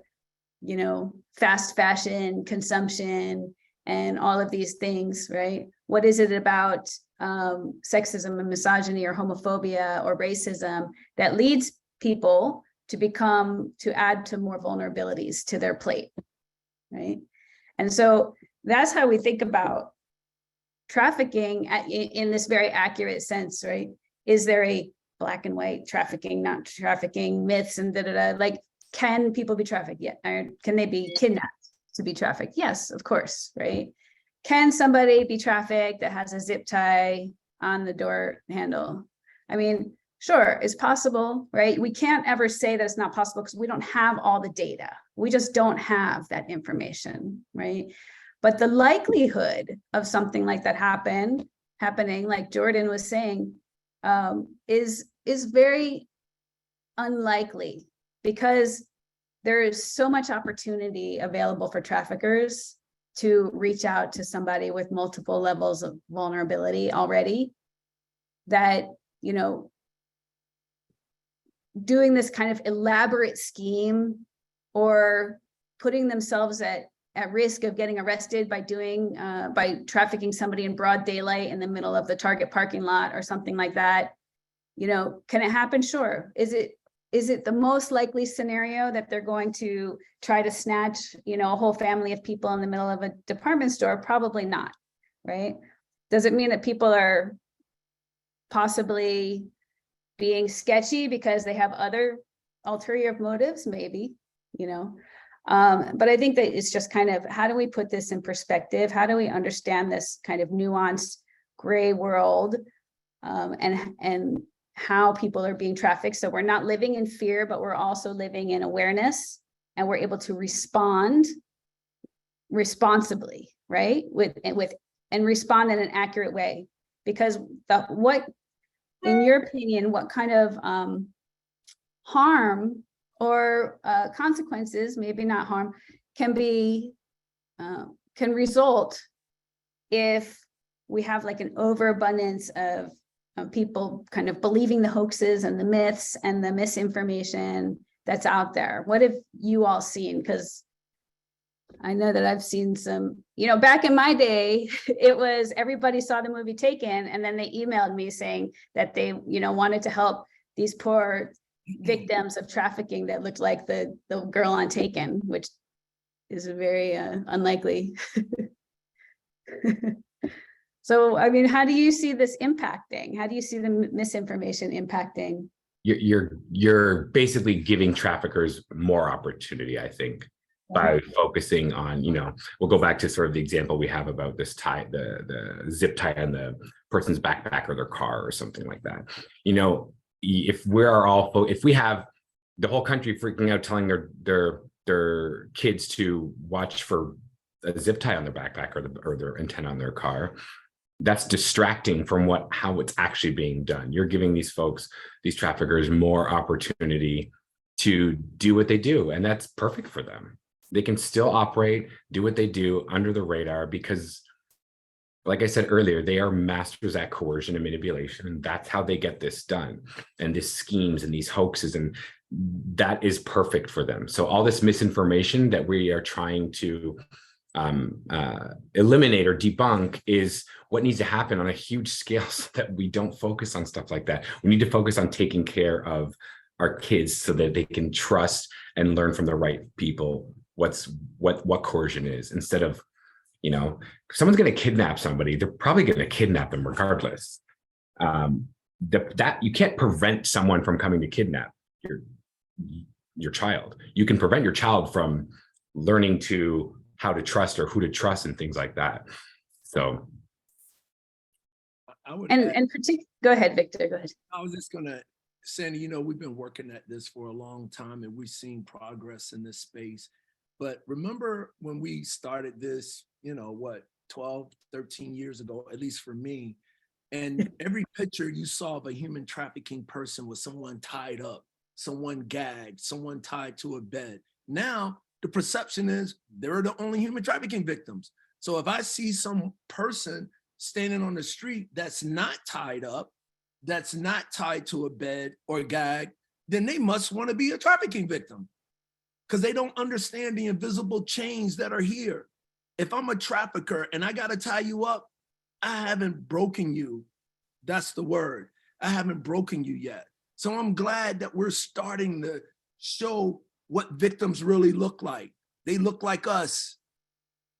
you know, fast fashion consumption and all of these things, right? What is it about sexism and misogyny or homophobia or racism that leads people to add to more vulnerabilities to their plate, right? And so that's how we think about trafficking in this very accurate sense, right? Is there a black and white trafficking, not trafficking, myths and like, can people be trafficked? Yeah. Or can they be kidnapped to be trafficked? Yes, of course, right? Can somebody be trafficked that has a zip tie on the door handle? I mean, sure, it's possible, right? We can't ever say that it's not possible because we don't have all the data. We just don't have that information, right? But the likelihood of something like that happening, like Jordan was saying, is very unlikely, because there is so much opportunity available for traffickers to reach out to somebody with multiple levels of vulnerability already, that, you know, doing this kind of elaborate scheme or putting themselves at risk of getting arrested by trafficking somebody in broad daylight in the middle of the Target parking lot or something like that. You know, can it happen? Sure. Is it the most likely scenario that they're going to try to snatch, you know, a whole family of people in the middle of a department store? Probably not, right? Does it mean that people are possibly being sketchy because they have other ulterior motives? Maybe, you know. But I think that it's just kind of, how do we put this in perspective? How do we understand this kind of nuanced gray world, and how people are being trafficked? So we're not living in fear, but we're also living in awareness, and we're able to respond responsibly, right? And respond in an accurate way. Because what, in your opinion, what kind of harm or consequences, maybe not harm, can result if we have like an overabundance of people kind of believing the hoaxes and the myths and the misinformation that's out there? What have you all seen? Because I know that I've seen some, you know, back in my day, it was everybody saw the movie Taken, and then they emailed me saying that they, you know, wanted to help these poor victims of trafficking that looked like the girl on Taken, which is a very unlikely. So, I mean, how do you see this impacting? How do you see the misinformation impacting? You're basically giving traffickers more opportunity, I think, by focusing on, you know, we'll go back to sort of the example we have about this tie, the zip tie on the person's backpack or their car or something like that. You know, if we have the whole country freaking out, telling their kids to watch for a zip tie on their backpack or their antenna on their car, that's distracting from how it's actually being done. You're giving these traffickers, more opportunity to do what they do, and that's perfect for them. They can still operate, do what they do under the radar, because, like I said earlier, they are masters at coercion and manipulation, and that's how they get this done. And these schemes and these hoaxes, and that is perfect for them. So all this misinformation that we are trying to eliminate or debunk is what needs to happen on a huge scale, so that we don't focus on stuff like that. We need to focus on taking care of our kids so that they can trust and learn from the right people what coercion is, instead of, you know, if someone's going to kidnap somebody, they're probably going to kidnap them regardless. That you can't prevent someone from coming to kidnap your child. You can prevent your child from learning how to trust or who to trust and things like that. So I would go ahead, Victor, go ahead. I was just gonna, Sandy, you know, we've been working at this for a long time, and we've seen progress in this space. But remember when we started this, you know, what, 12, 13 years ago, at least for me, and every picture you saw of a human trafficking person was someone tied up, someone gagged, someone tied to a bed. Now, the perception is they're the only human trafficking victims. So if I see some person standing on the street that's not tied up, that's not tied to a bed or gag, then they must want to be a trafficking victim because they don't understand the invisible chains that are here. If I'm a trafficker and I got to tie you up, I haven't broken you. That's the word. I haven't broken you yet. So I'm glad that we're starting to show what victims really look like. They look like us.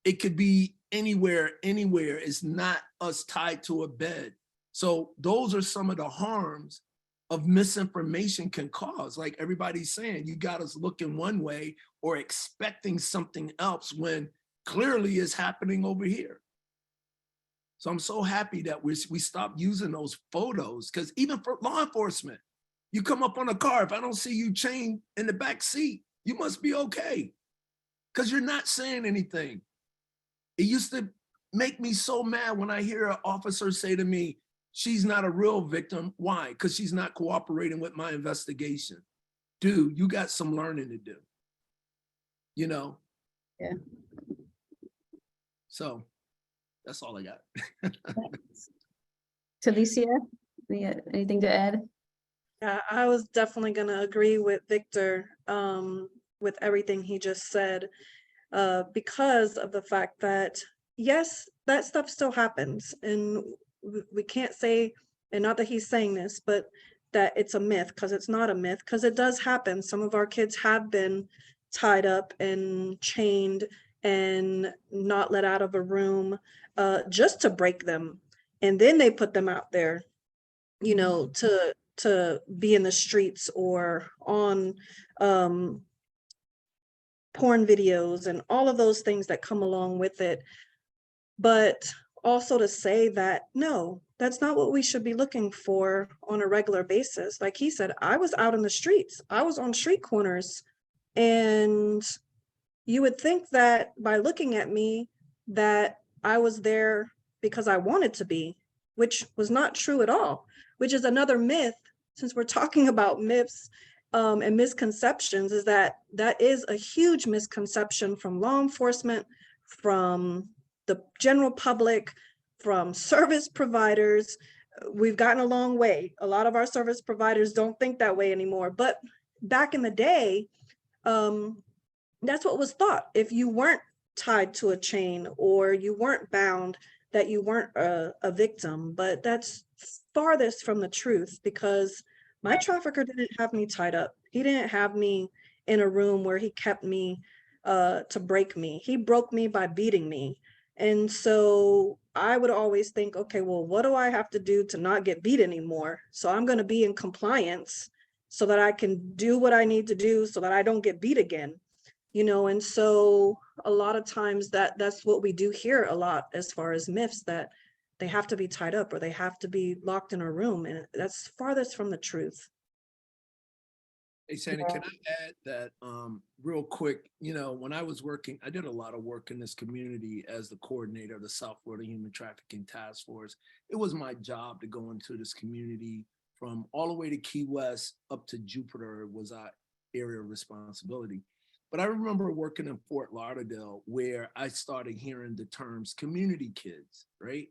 It could be anywhere. It's not us tied to a bed. So those are some of the harms of misinformation can cause. Like everybody's saying, you got us looking one way or expecting something else when clearly it's happening over here. So I'm so happy that we stopped using those photos, because even for law enforcement, you come up on a car, if I don't see you chained in the back seat, you must be okay, because you're not saying anything. It used to make me so mad when I hear an officer say to me, she's not a real victim. Why? Because she's not cooperating with my investigation. Dude, you got some learning to do, you know? Yeah. So that's all I got. Talicia, anything to add? Yeah, I was definitely going to agree with Victor with everything he just said, because of the fact that, yes, that stuff still happens. And we can't say, and not that he's saying this, but that it's a myth, because it's not a myth, because it does happen. Some of our kids have been tied up and chained and not let out of a room just to break them. And then they put them out there, you know, to be in the streets or on porn videos and all of those things that come along with it. But also to say that, no, that's not what we should be looking for on a regular basis. Like he said, I was out in the streets, I was on street corners, and you would think that by looking at me that I was there because I wanted to be, which was not true at all, which is another myth. Since we're talking about myths and misconceptions, is that is a huge misconception from law enforcement, from the general public, from service providers. We've gotten a long way. A lot of our service providers don't think that way anymore. But back in the day, that's what was thought. If you weren't tied to a chain or you weren't bound, that you weren't a victim. But that's farthest from the truth, because my trafficker didn't have me tied up. He didn't have me in a room where he kept me to break me. He broke me by beating me. And so I would always think, okay, well, what do I have to do to not get beat anymore? So I'm going to be in compliance so that I can do what I need to do so that I don't get beat again. You know, and so a lot of times that's what we do hear a lot as far as myths, that they have to be tied up or they have to be locked in a room. And that's farthest from the truth. Hey, Sandy, can I add that real quick? You know, when I was working, I did a lot of work in this community as the coordinator of the South Florida Human Trafficking Task Force. It was my job to go into this community from all the way to Key West up to Jupiter was our area of responsibility. But I remember working in Fort Lauderdale where I started hearing the terms community kids, right?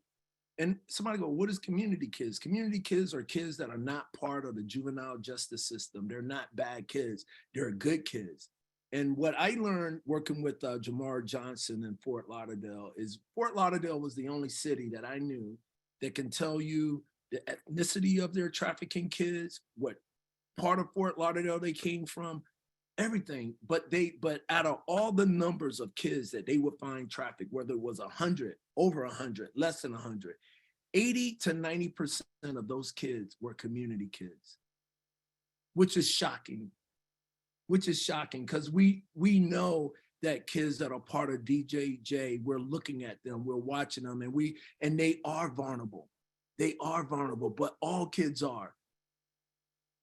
And somebody go, what is community kids? Community kids are kids that are not part of the juvenile justice system. They're not bad kids. They're good kids. And what I learned working with Jamar Johnson in Fort Lauderdale is Fort Lauderdale was the only city that I knew that can tell you the ethnicity of their trafficking kids, what part of Fort Lauderdale they came from, everything. But out of all the numbers of kids that they would find trafficked, whether it was 100, over 100, less than 100, 80 to 90% of those kids were community kids, which is shocking. Because we know that kids that are part of DJJ, we're looking at them, we're watching them, and they are vulnerable. They are vulnerable, but all kids are.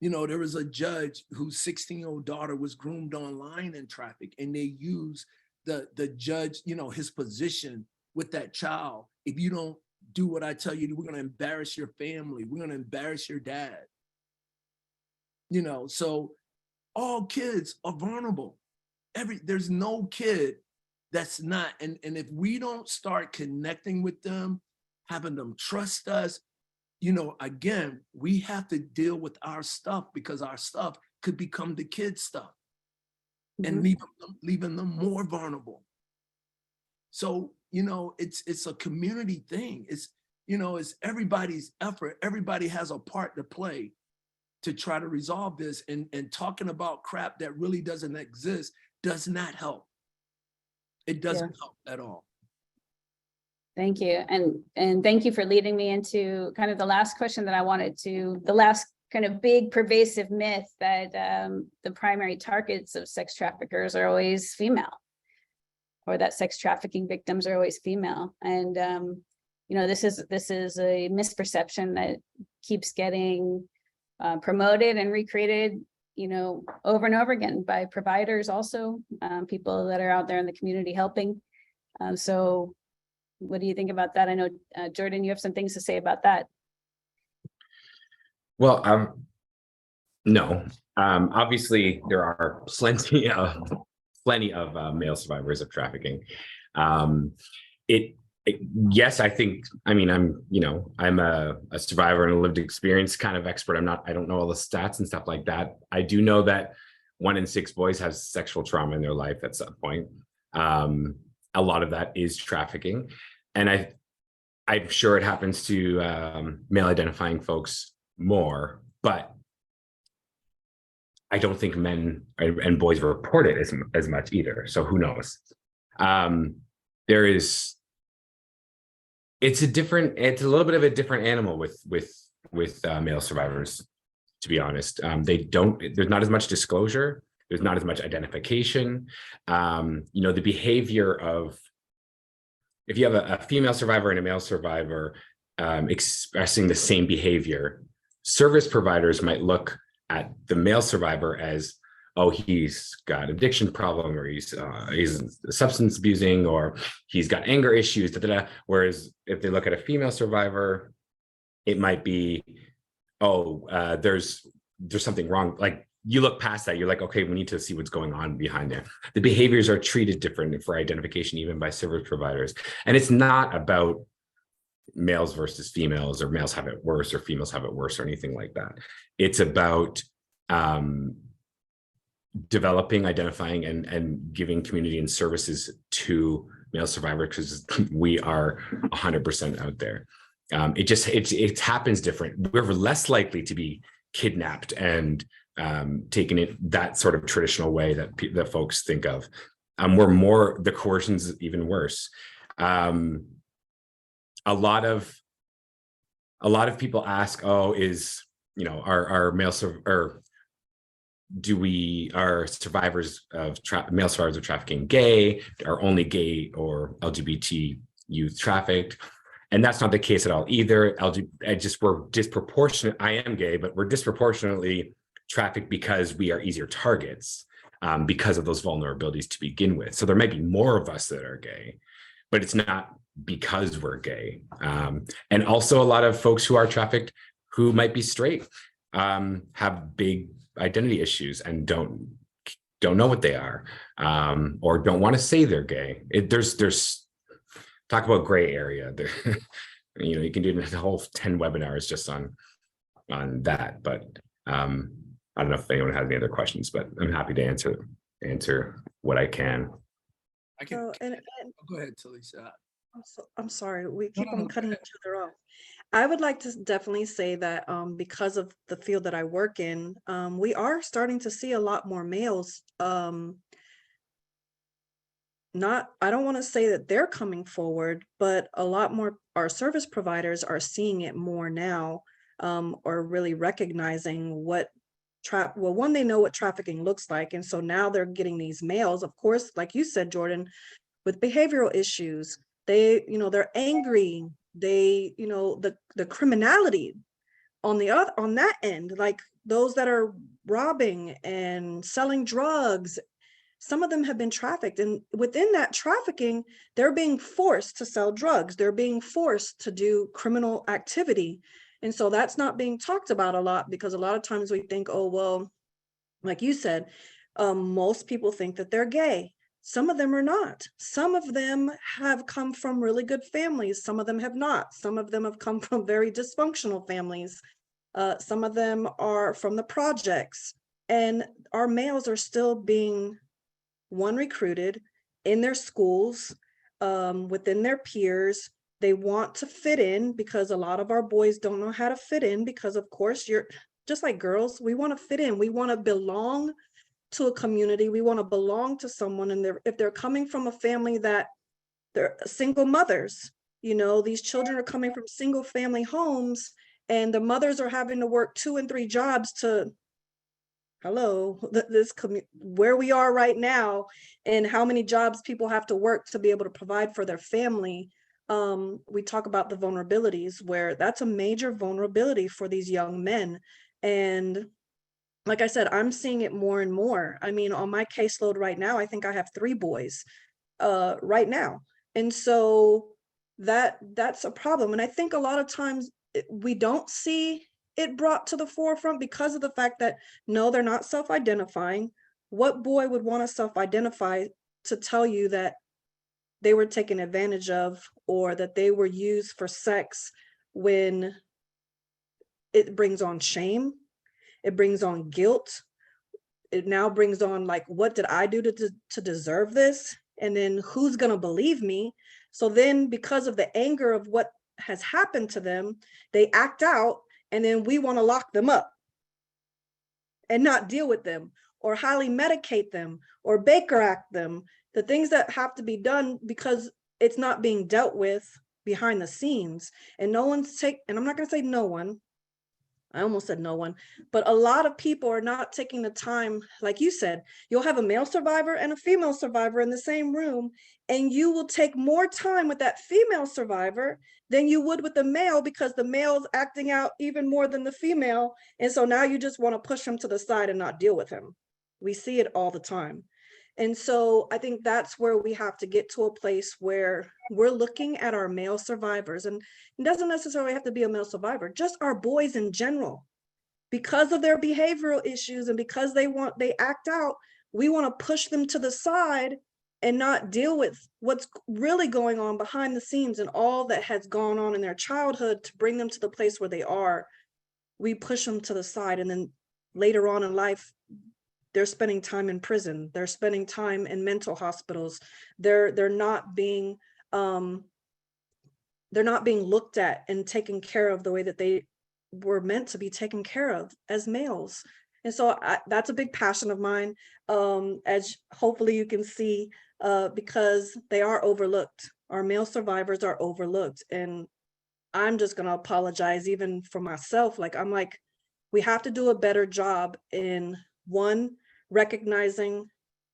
You know, there was a judge whose 16-year-old daughter was groomed online in traffic, and they used the judge, you know, his position with that child. If you don't do what I tell you, we're going to embarrass your family. We're going to embarrass your dad. You know, so all kids are vulnerable. there's no kid that's not, and if we don't start connecting with them, having them trust us, again, we have to deal with our stuff, because our stuff could become the kids' stuff and leaving them more vulnerable. So, it's a community thing. It's everybody's effort. Everybody has a part to play to try to resolve this, and talking about crap that really doesn't exist does not help. It doesn't help at all. Thank you. And thank you for leading me into kind of the last question that I wanted to, the last kind of big pervasive myth that the primary targets of sex traffickers are always female, or that sex trafficking victims are always female. And, this is a misperception that keeps getting promoted and recreated, over and over again by providers, also people that are out there in the community helping. So what do you think about that? I know, Jordan, you have some things to say about that. Well, no, obviously there are plenty of male survivors of trafficking. Yes, I think, I'm a survivor and a lived experience kind of expert. I don't know all the stats and stuff like that. I do know that 1 in 6 boys has sexual trauma in their life at some point. A lot of that is trafficking. And I'm sure it happens to male identifying folks more, but I don't think men and boys report it as much either. So who knows? It's a little bit of a different animal with male survivors, to be honest. There's not as much disclosure. There's not as much identification. The behavior of, if you have a female survivor and a male survivor expressing the same behavior, service providers might look at the male survivor as, oh, he's got addiction problem, or he's substance abusing, or he's got anger issues, Whereas if they look at a female survivor, it might be, there's something wrong. Like, you look past that, you're like, okay, we need to see what's going on behind there. The behaviors are treated different for identification, even by service providers. And it's not about males versus females, or males have it worse or females have it worse, or anything like that. It's about developing, identifying, and giving community and services to male survivors, because we are 100% out there. It happens different. We're less likely to be kidnapped and taken it that sort of traditional way that folks think of. The coercion's even worse. A lot of people ask, are male are survivors of male survivors of trafficking gay? Are only gay or LGBT youth trafficked? And that's not the case at all either. We're disproportionate. I am gay, but we're disproportionately trafficked because we are easier targets, because of those vulnerabilities to begin with. So there might be more of us that are gay, but it's not because we're gay. And also a lot of folks who are trafficked who might be straight have big identity issues and don't know what they are, or don't want to say they're gay. There's talk about gray area. You can do the whole 10 webinars just on that. But I don't know if anyone has any other questions, but I'm happy to answer what I can. I can. So, and Go ahead, Talisa. I'm sorry, we keep on cutting each other off. I would like to definitely say that because of the field that I work in, we are starting to see a lot more males. I don't want to say that they're coming forward, but a lot more, our service providers are seeing it more now, or really recognizing one, they know what trafficking looks like. And so now they're getting these males, of course, like you said, Jordan, with behavioral issues. They're angry. They, the criminality on that end, like those that are robbing and selling drugs, some of them have been trafficked. And within that trafficking, they're being forced to sell drugs. They're being forced to do criminal activity. And so that's not being talked about a lot, because a lot of times we think, oh, well, like you said, Most people think that they're gay. Some of them are not. Some of them have come from really good families. Some of them have not. Some of them have come from very dysfunctional families. Some of them are from the projects. And our males are still being, one, recruited in their schools, within their peers. They want to fit in because a lot of our boys don't know how to fit in because, of course, you're just like girls. We want to fit in. We want to belong to a community. We want to belong to someone. And if they're coming from a family that they're single mothers, these children are coming from single family homes, and the mothers are having to work 2 and 3 jobs to, where we are right now, and how many jobs people have to work to be able to provide for their family. We talk about the vulnerabilities, where that's a major vulnerability for these young men. And like I said, I'm seeing it more and more. I mean, on my caseload right now, I think I have 3 boys right now. And so that's a problem. And I think a lot of times we don't see it brought to the forefront because of the fact that, no, they're not self-identifying. What boy would want to self-identify to tell you that they were taken advantage of or that they were used for sex, when it brings on shame? It brings on guilt. It now brings on, like, what did I do to deserve this? And then who's going to believe me? So then, because of the anger of what has happened to them, they act out, and then we want to lock them up and not deal with them, or highly medicate them, or Baker Act them, the things that have to be done because it's not being dealt with behind the scenes. And and I'm not going to say no one, I almost said no one, but a lot of people are not taking the time. Like you said, you'll have a male survivor and a female survivor in the same room, and you will take more time with that female survivor than you would with the male, because the male's acting out even more than the female. And so now you just want to push him to the side and not deal with him. We see it all the time. And so I think that's where we have to get to a place where we're looking at our male survivors, and it doesn't necessarily have to be a male survivor, just our boys in general. Because of their behavioral issues and because they act out, we want to push them to the side and not deal with what's really going on behind the scenes and all that has gone on in their childhood to bring them to the place where they are. We push them to the side, and then later on in life, they're spending time in prison. They're spending time in mental hospitals. They're not being looked at and taken care of the way that they were meant to be taken care of as males. And so that's a big passion of mine, as hopefully you can see, because they are overlooked. Our male survivors are overlooked. And I'm just going to apologize even for myself. We have to do a better job in, 1, recognizing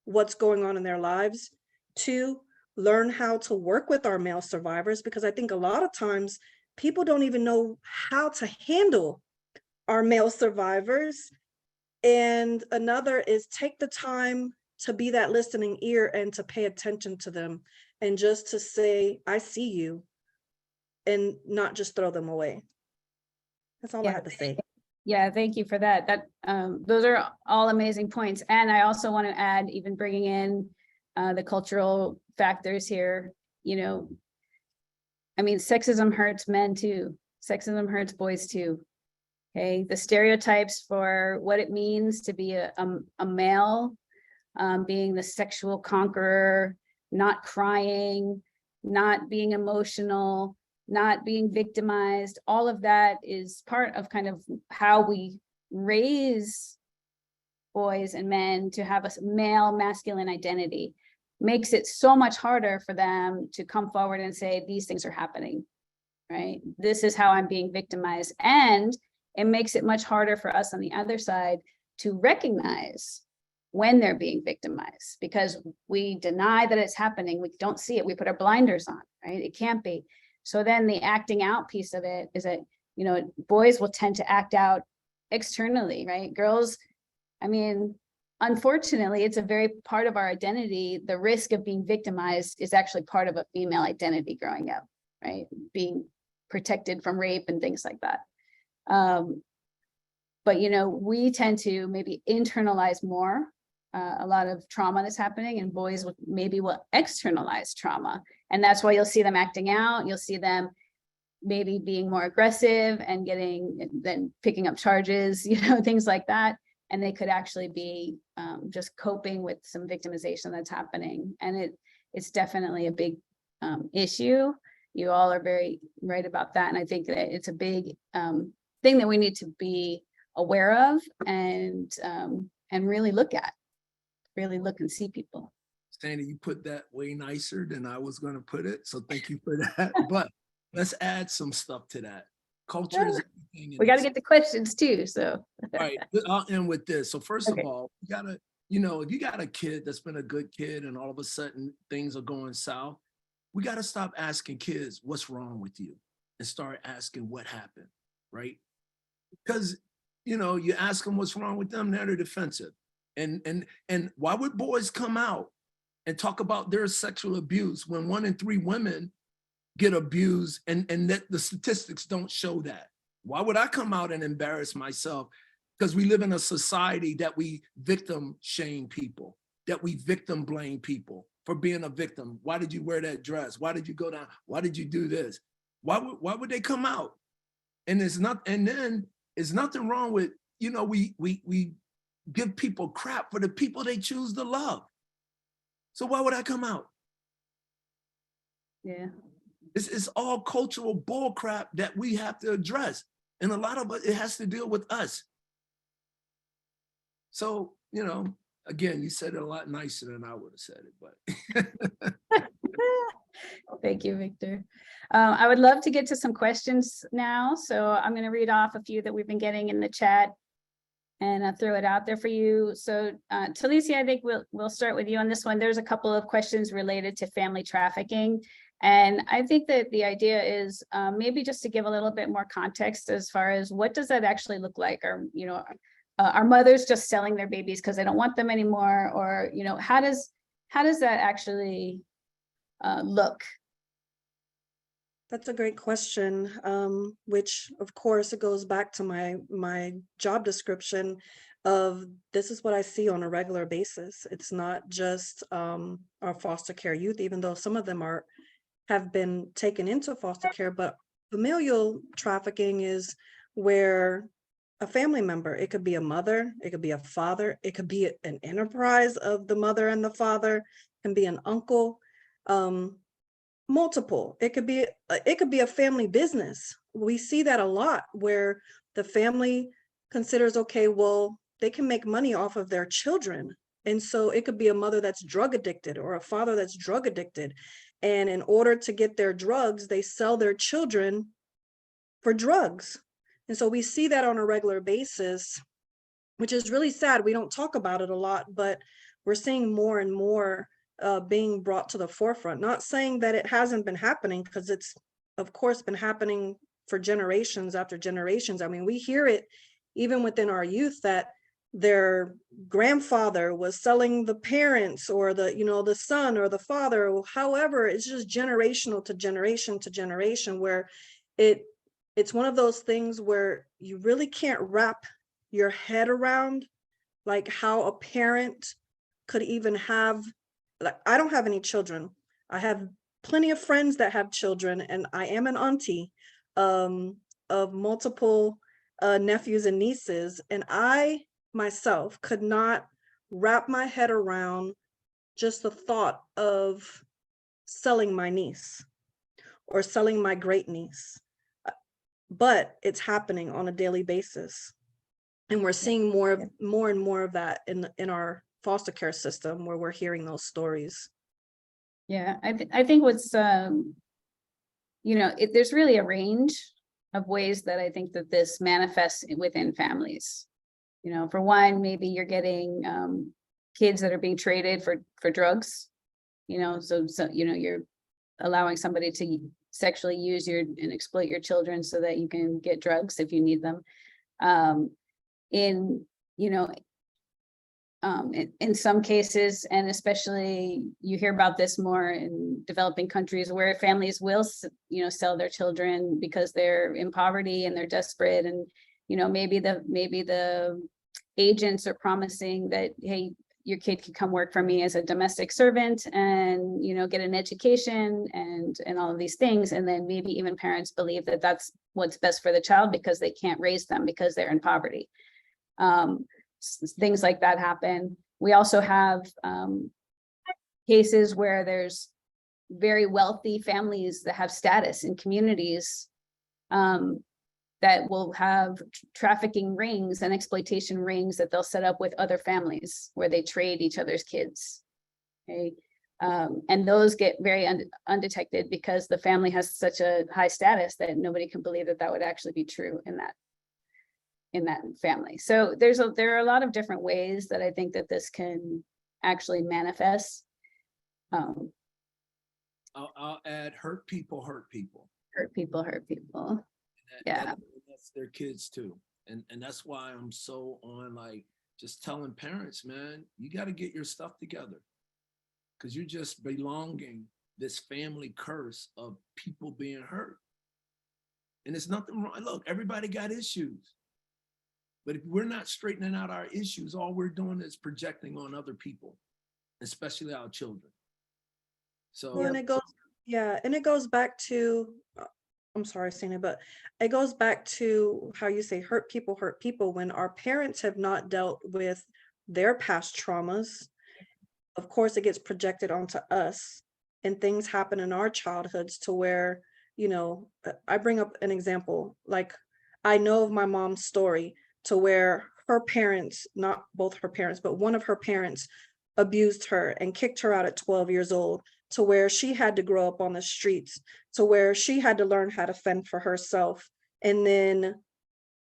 what's going on in their lives. 2, learn how to work with our male survivors, because I think a lot of times people don't even know how to handle our male survivors. And another is take the time to be that listening ear and to pay attention to them, and just to say, I see you, and not just throw them away. That's all I have to say. Yeah, thank you for that. Those are all amazing points. And I also want to add, even bringing in the cultural factors here, I mean, sexism hurts men too. Sexism hurts boys too. Okay, the stereotypes for what it means to be a male, being the sexual conqueror, not crying, not being emotional, not being victimized, all of that is part of kind of how we raise boys and men to have a male masculine identity. Makes it so much harder for them to come forward and say, these things are happening, right? This is how I'm being victimized. And it makes it much harder for us on the other side to recognize when they're being victimized, because we deny that it's happening. We don't see it. We put our blinders on, right? It can't be. So then the acting out piece of it is that, boys will tend to act out externally, right? Girls, I mean, unfortunately, it's a very part of our identity. The risk of being victimized is actually part of a female identity growing up, right? Being protected from rape and things like that. But, we tend to maybe internalize more a lot of trauma that's happening, and boys will externalize trauma. And that's why you'll see them acting out. You'll see them maybe being more aggressive and then picking up charges, things like that. And they could actually be just coping with some victimization that's happening. And it's definitely a big issue. You all are very right about that. And I think that it's a big thing that we need to be aware of and really look and see people. Sandy, you put that way nicer than I was going to put it. So thank you for that. But let's add some stuff to that. Culture is everything. We got to get the questions too. So right. I'll end with this. So first Okay. of all, you gotta, if you got a kid that's been a good kid and all of a sudden things are going south, we got to stop asking kids what's wrong with you and start asking what happened, right? Because you ask them what's wrong with them, they're defensive. And why would boys come out and talk about their sexual abuse when 1 in 3 women get abused and that the statistics don't show that? Why would I come out and embarrass myself? Because we live in a society that we victim shame people, that we victim blame people for being a victim. Why did you wear that dress? Why did you go down? Why did you do this? Why would they come out? And then there's nothing wrong with, we give people crap for the people they choose to love. So why would I come out? yeah. It's all cultural bull crap that we have to address. And a lot of it has to deal with us. So, again, you said it a lot nicer than I would have said it, but. Thank you, Victor. I would love to get to some questions now. So I'm going to read off a few that we've been getting in the chat and I'll throw it out there for you. So Talisia, I think we'll start with you on this one. There's a couple of questions related to family trafficking. And I think that the idea is maybe just to give a little bit more context as far as what does that actually look like? Or, are mothers just selling their babies because they don't want them anymore? Or, how does that actually look? That's a great question, which of course it goes back to my job description of this is what I see on a regular basis. It's not just our foster care youth, even though some of them have been taken into foster care, but familial trafficking is where a family member, it could be a mother, it could be a father, it could be an enterprise of the mother and the father, it can be an uncle, multiple. It could be a family business. We see that a lot where the family considers, okay, well, they can make money off of their children. And so it could be a mother that's drug addicted or a father that's drug addicted. And in order to get their drugs, they sell their children for drugs. And so we see that on a regular basis, which is really sad. We don't talk about it a lot, but we're seeing more and more being brought to the forefront. Not saying that it hasn't been happening, because it's of course been happening for generations after generations. I mean, we hear it even within our youth that their grandfather was selling the parents or the son or the father, or however, it's just generational to generation, where it's one of those things where you really can't wrap your head around like how a parent could even have, like, I don't have any children. I have plenty of friends that have children, and I am an auntie of multiple nephews and nieces, and I myself could not wrap my head around just the thought of selling my niece or selling my great niece. But it's happening on a daily basis, and we're seeing more and more of that in our foster care system, where we're hearing those stories. Yeah, I think what's there's really a range of ways that I think that this manifests within families. For one, maybe you're getting kids that are being traded for drugs. So you're allowing somebody to sexually use and exploit your children so that you can get drugs if you need them. In some cases, and especially you hear about this more in developing countries, where families will sell their children because they're in poverty and they're desperate, and maybe the agents are promising that, hey, your kid can come work for me as a domestic servant and, you know, get an education and all of these things. And then maybe even parents believe that that's what's best for the child because they can't raise them because they're in poverty. Things like that happen. We also have cases where there's very wealthy families that have status in communities that will have trafficking rings and exploitation rings that they'll set up with other families where they trade each other's kids. Okay. And those get very undetected because the family has such a high status that nobody can believe that that would actually be true in that family. So there are a lot of different ways that I think that this can actually manifest. I'll add hurt people. Hurt people. That's their kids too. And that's why I'm so on, like, just telling parents, man, you got to get your stuff together, because you're just belonging this family curse of people being hurt. And there's nothing wrong. Look, everybody got issues. But if we're not straightening out our issues, all we're doing is projecting on other people, especially our children. So, well, and it goes back to, I'm sorry, Sina, but it goes back to how you say hurt people. When our parents have not dealt with their past traumas, of course, it gets projected onto us, and things happen in our childhoods to where, you know, I bring up an example, like I know of my mom's story to where her parents, not both her parents, but one of her parents abused her and kicked her out at 12 years old, to where she had to grow up on the streets, to where she had to learn how to fend for herself. And then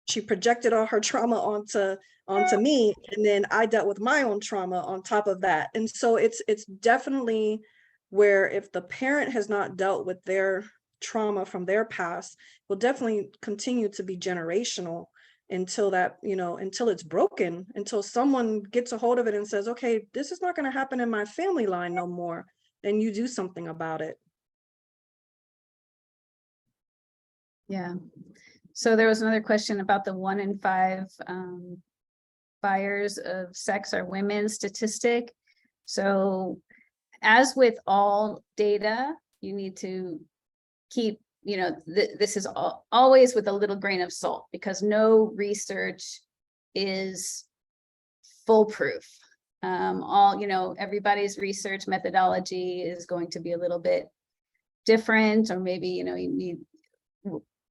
she projected all her trauma onto me, and then I dealt with my own trauma on top of that. And so it's definitely where, if the parent has not dealt with their trauma from their past, will definitely continue to be generational until that, you know, until it's broken, until someone gets a hold of it and says, okay, this is not going to happen in my family line no more, then you do something about it. Yeah. So there was another question about the 1 in 5 buyers of sex are women statistic. So as with all data, you need to keep, you know, this is always with a little grain of salt, because no research is foolproof. You know, everybody's research methodology is going to be a little bit different, or maybe, you know, you need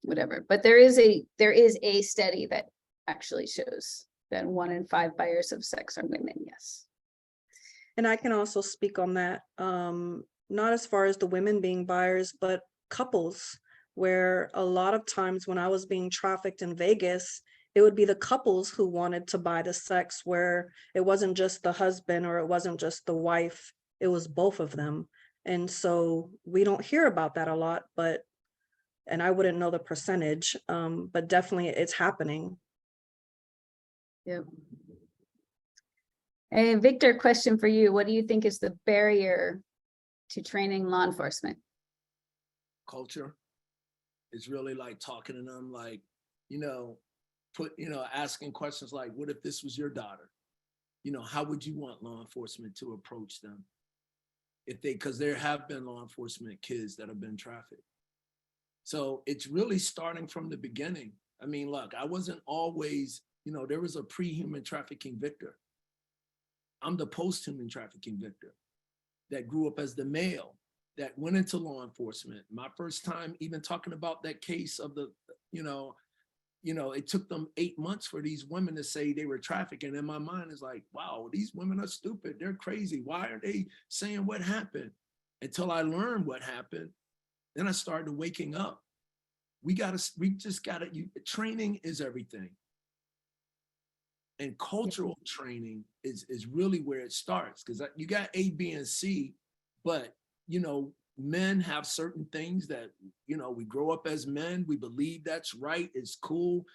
whatever, but there is a study that actually shows that 1 in 5 buyers of sex are women. Yes. And I can also speak on that, not as far as the women being buyers, but couples, where a lot of times when I was being trafficked in Vegas, it would be the couples who wanted to buy the sex, where it wasn't just the husband or it wasn't just the wife, it was both of them. And so we don't hear about that a lot, and I wouldn't know the percentage, but definitely it's happening. Yep. Hey, Victor, question for you. What do you think is the barrier to training law enforcement? culture is really like talking to them, like, you know, asking questions like, what if this was your daughter? You know, how would you want law enforcement to approach them? Because there have been law enforcement kids that have been trafficked. So it's really starting from the beginning. I mean, look, I wasn't always, you know, there was a pre-human trafficking Victor. I'm the post-human trafficking Victor that grew up as the male that went into law enforcement. My first time even talking about that case of the, it took them 8 months for these women to say they were trafficking. And my mind is like, wow, these women are stupid. They're crazy. Why are they saying what happened? Until I learned what happened, then I started waking up. Training is everything. And cultural training is really where it starts, because you got A, B, and C, but, men have certain things that, we grow up as men, we believe that's right, it's cool,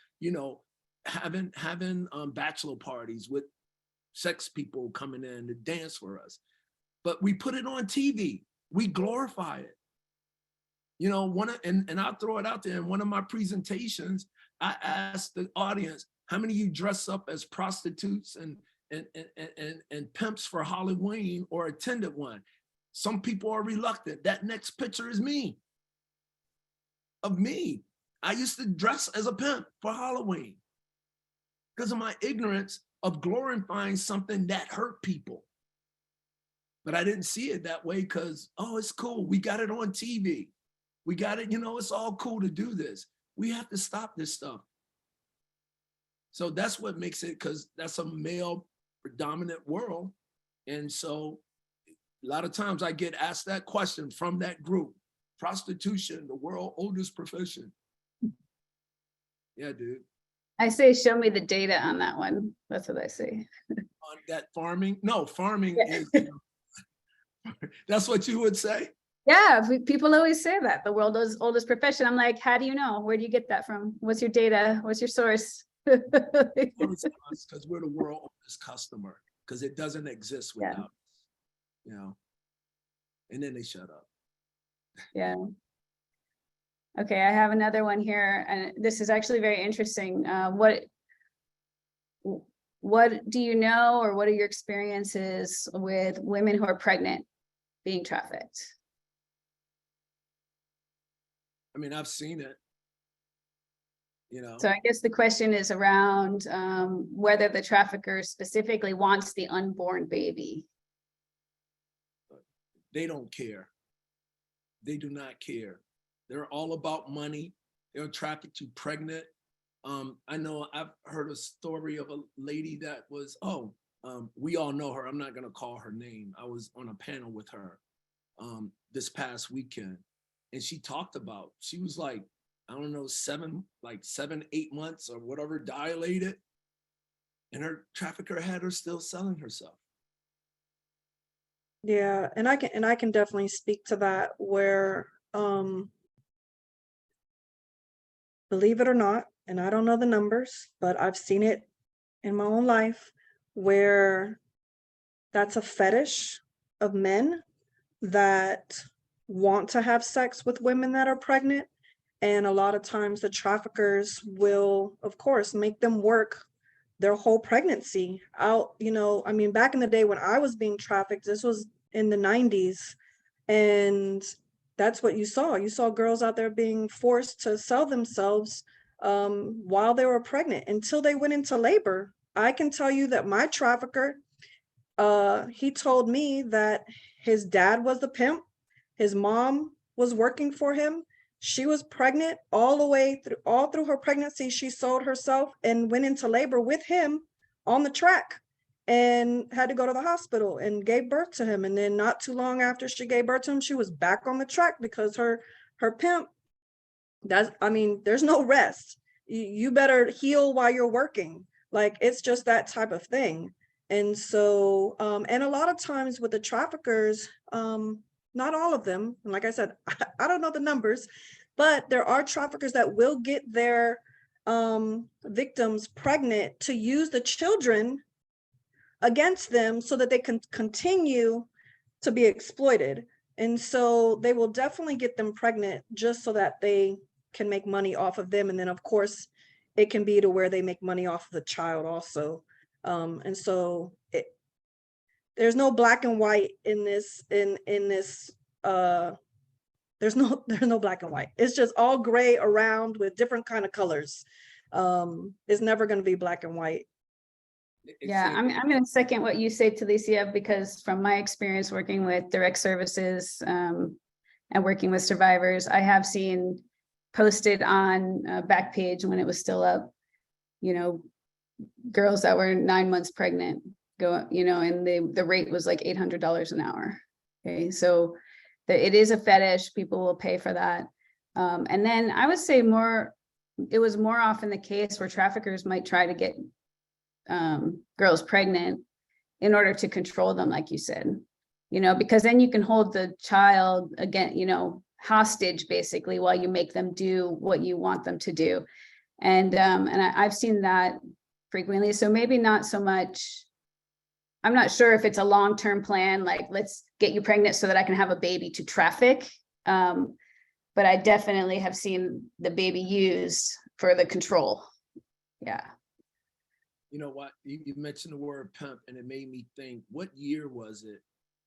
having bachelor parties with sex people coming in to dance for us. But we put it on TV, we glorify it. And I'll throw it out there. In one of my presentations, I asked the audience, how many of you dress up as prostitutes and and pimps for Halloween or attended one. Some people are reluctant. That next picture is me. Of me. I used to dress as a pimp for Halloween because of my ignorance of glorifying something that hurt people. But I didn't see it that way because, oh, it's cool. We got it on TV. We got it, it's all cool to do this. We have to stop this stuff. So that's what makes it, because that's a male predominant world. And so a lot of times I get asked that question from that group. Prostitution, the world's oldest profession. Yeah, dude. I say, show me the data on that one. That's what I say. On that farming? No, farming Yeah. is, that's what you would say? Yeah, people always say that, the world's oldest profession. I'm like, how do you know? Where do you get that from? What's your data? What's your source? Because we're the world's oldest customer, because it doesn't exist without us, and then they shut up. Yeah. Okay, I have another one here, and this is actually very interesting. What do you know, or what are your experiences with women who are pregnant being trafficked? I mean, I've seen it, So I guess the question is around whether the trafficker specifically wants the unborn baby. They don't care. They do not care. They're all about money. They'll traffic you pregnant. I know I've heard a story of a lady that was, we all know her. I'm not gonna call her name. I was on a panel with her this past weekend. And she talked about, she was like, I don't know, 7, 8 months or whatever, dilated. And her trafficker had her still selling herself. Yeah, and I can definitely speak to that, where believe it or not, and I don't know the numbers, but I've seen it in my own life, where that's a fetish of men that want to have sex with women that are pregnant. And a lot of times the traffickers will, of course, make them work their whole pregnancy out. I mean, back in the day when I was being trafficked, this was in the 90s, and that's what you saw. You saw girls out there being forced to sell themselves while they were pregnant until they went into labor. I can tell you that my trafficker, he told me that his dad was the pimp, his mom was working for him, she was pregnant all through her pregnancy. She sold herself and went into labor with him on the track, and had to go to the hospital and gave birth to him. And then not too long after she gave birth to him, she was back on the track, because her pimp, there's no rest. You better heal while you're working. Like, it's just that type of thing. And so, and a lot of times with the traffickers, not all of them, and like I said, I don't know the numbers, but there are traffickers that will get their victims pregnant to use the children against them so that they can continue to be exploited. And so they will definitely get them pregnant just so that they can make money off of them. And then of course it can be to where they make money off of the child also. And so there's no black and white in this, there's no black and white. It's just all gray around with different kind of colors. It's never going to be black and white. Yeah, I'm going to second what you say, Talicia, because from my experience working with direct services and working with survivors, I have seen posted on Backpage when it was still up, girls that were 9 months pregnant go, and the rate was like $800 an hour. Okay, so it is a fetish. People will pay for that. And then I would say it was more often the case where traffickers might try to get girls pregnant in order to control them, like you said, because then you can hold the child again, hostage basically, while you make them do what you want them to do. And I've seen that frequently. So maybe not so much. I'm not sure if it's a long-term plan, like let's get you pregnant so that I can have a baby to traffic. But I definitely have seen the baby used for the control. Yeah. You know what? You mentioned the word pimp, and it made me think, what year was it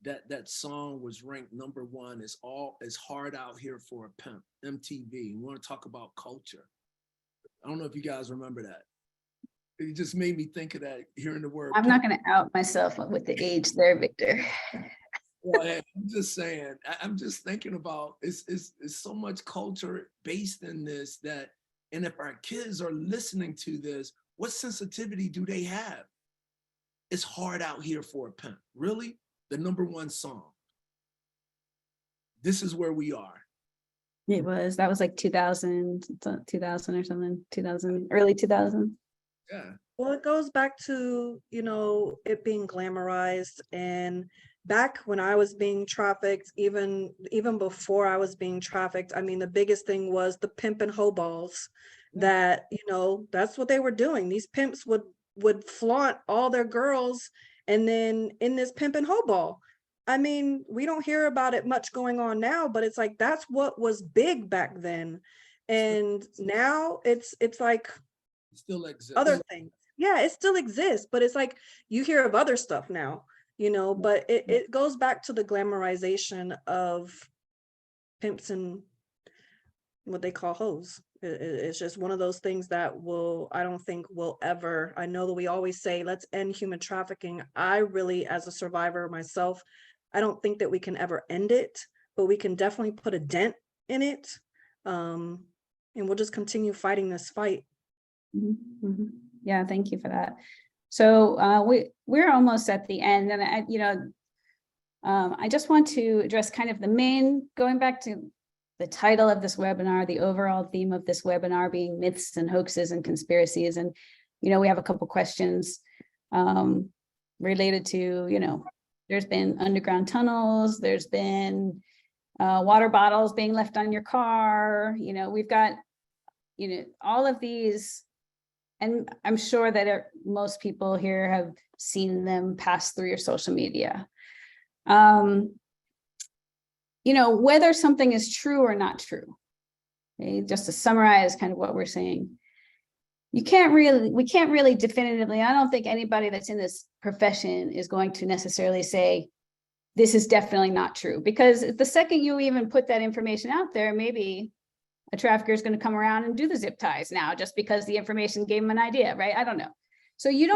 that song was ranked #1 as hard out here for a pimp? MTV. You want to talk about culture. I don't know if you guys remember that. It just made me think of that, hearing the word I'm pimp. not going to out myself with the age there, Victor. Well, I'm just saying, I'm just thinking about it's so much culture based in this that, and if our kids are listening to this, what sensitivity do they have? It's hard out here for a pimp. Really? The #1 song. This is where we are. That was like 2000 or something, 2000, early 2000. Yeah. Well, it goes back to, it being glamorized. And back when I was being trafficked, even before I was being trafficked, I mean, the biggest thing was the pimp and hoe balls that, that's what they were doing. These pimps would flaunt all their girls, and then in this pimp and hoe ball. I mean, we don't hear about it much going on now, but it's like that's what was big back then. And now it's like It still exists. other things. Yeah, it still exists, but it's like you hear of other stuff now, but it goes back to the glamorization of pimps and what they call hoes. It's just one of those things that I don't think will ever, I know that we always say, let's end human trafficking. I really, as a survivor myself, I don't think that we can ever end it, but we can definitely put a dent in it. And we'll just continue fighting this fight. Mm-hmm. Yeah, thank you for that. So we're almost at the end, and I just want to address kind of the main, going back to the title of this webinar, the overall theme of this webinar being myths and hoaxes and conspiracies. And, we have a couple questions related to, there's been underground tunnels, there's been water bottles being left on your car. We've got, all of these, and I'm sure that most people here have seen them pass through your social media. Whether something is true or not true, okay? Just to summarize kind of what we're saying, we can't really definitively, I don't think anybody that's in this profession is going to necessarily say, this is definitely not true, because the second you even put that information out there, maybe a trafficker is going to come around and do the zip ties now just because the information gave them an idea, right? I don't know. So you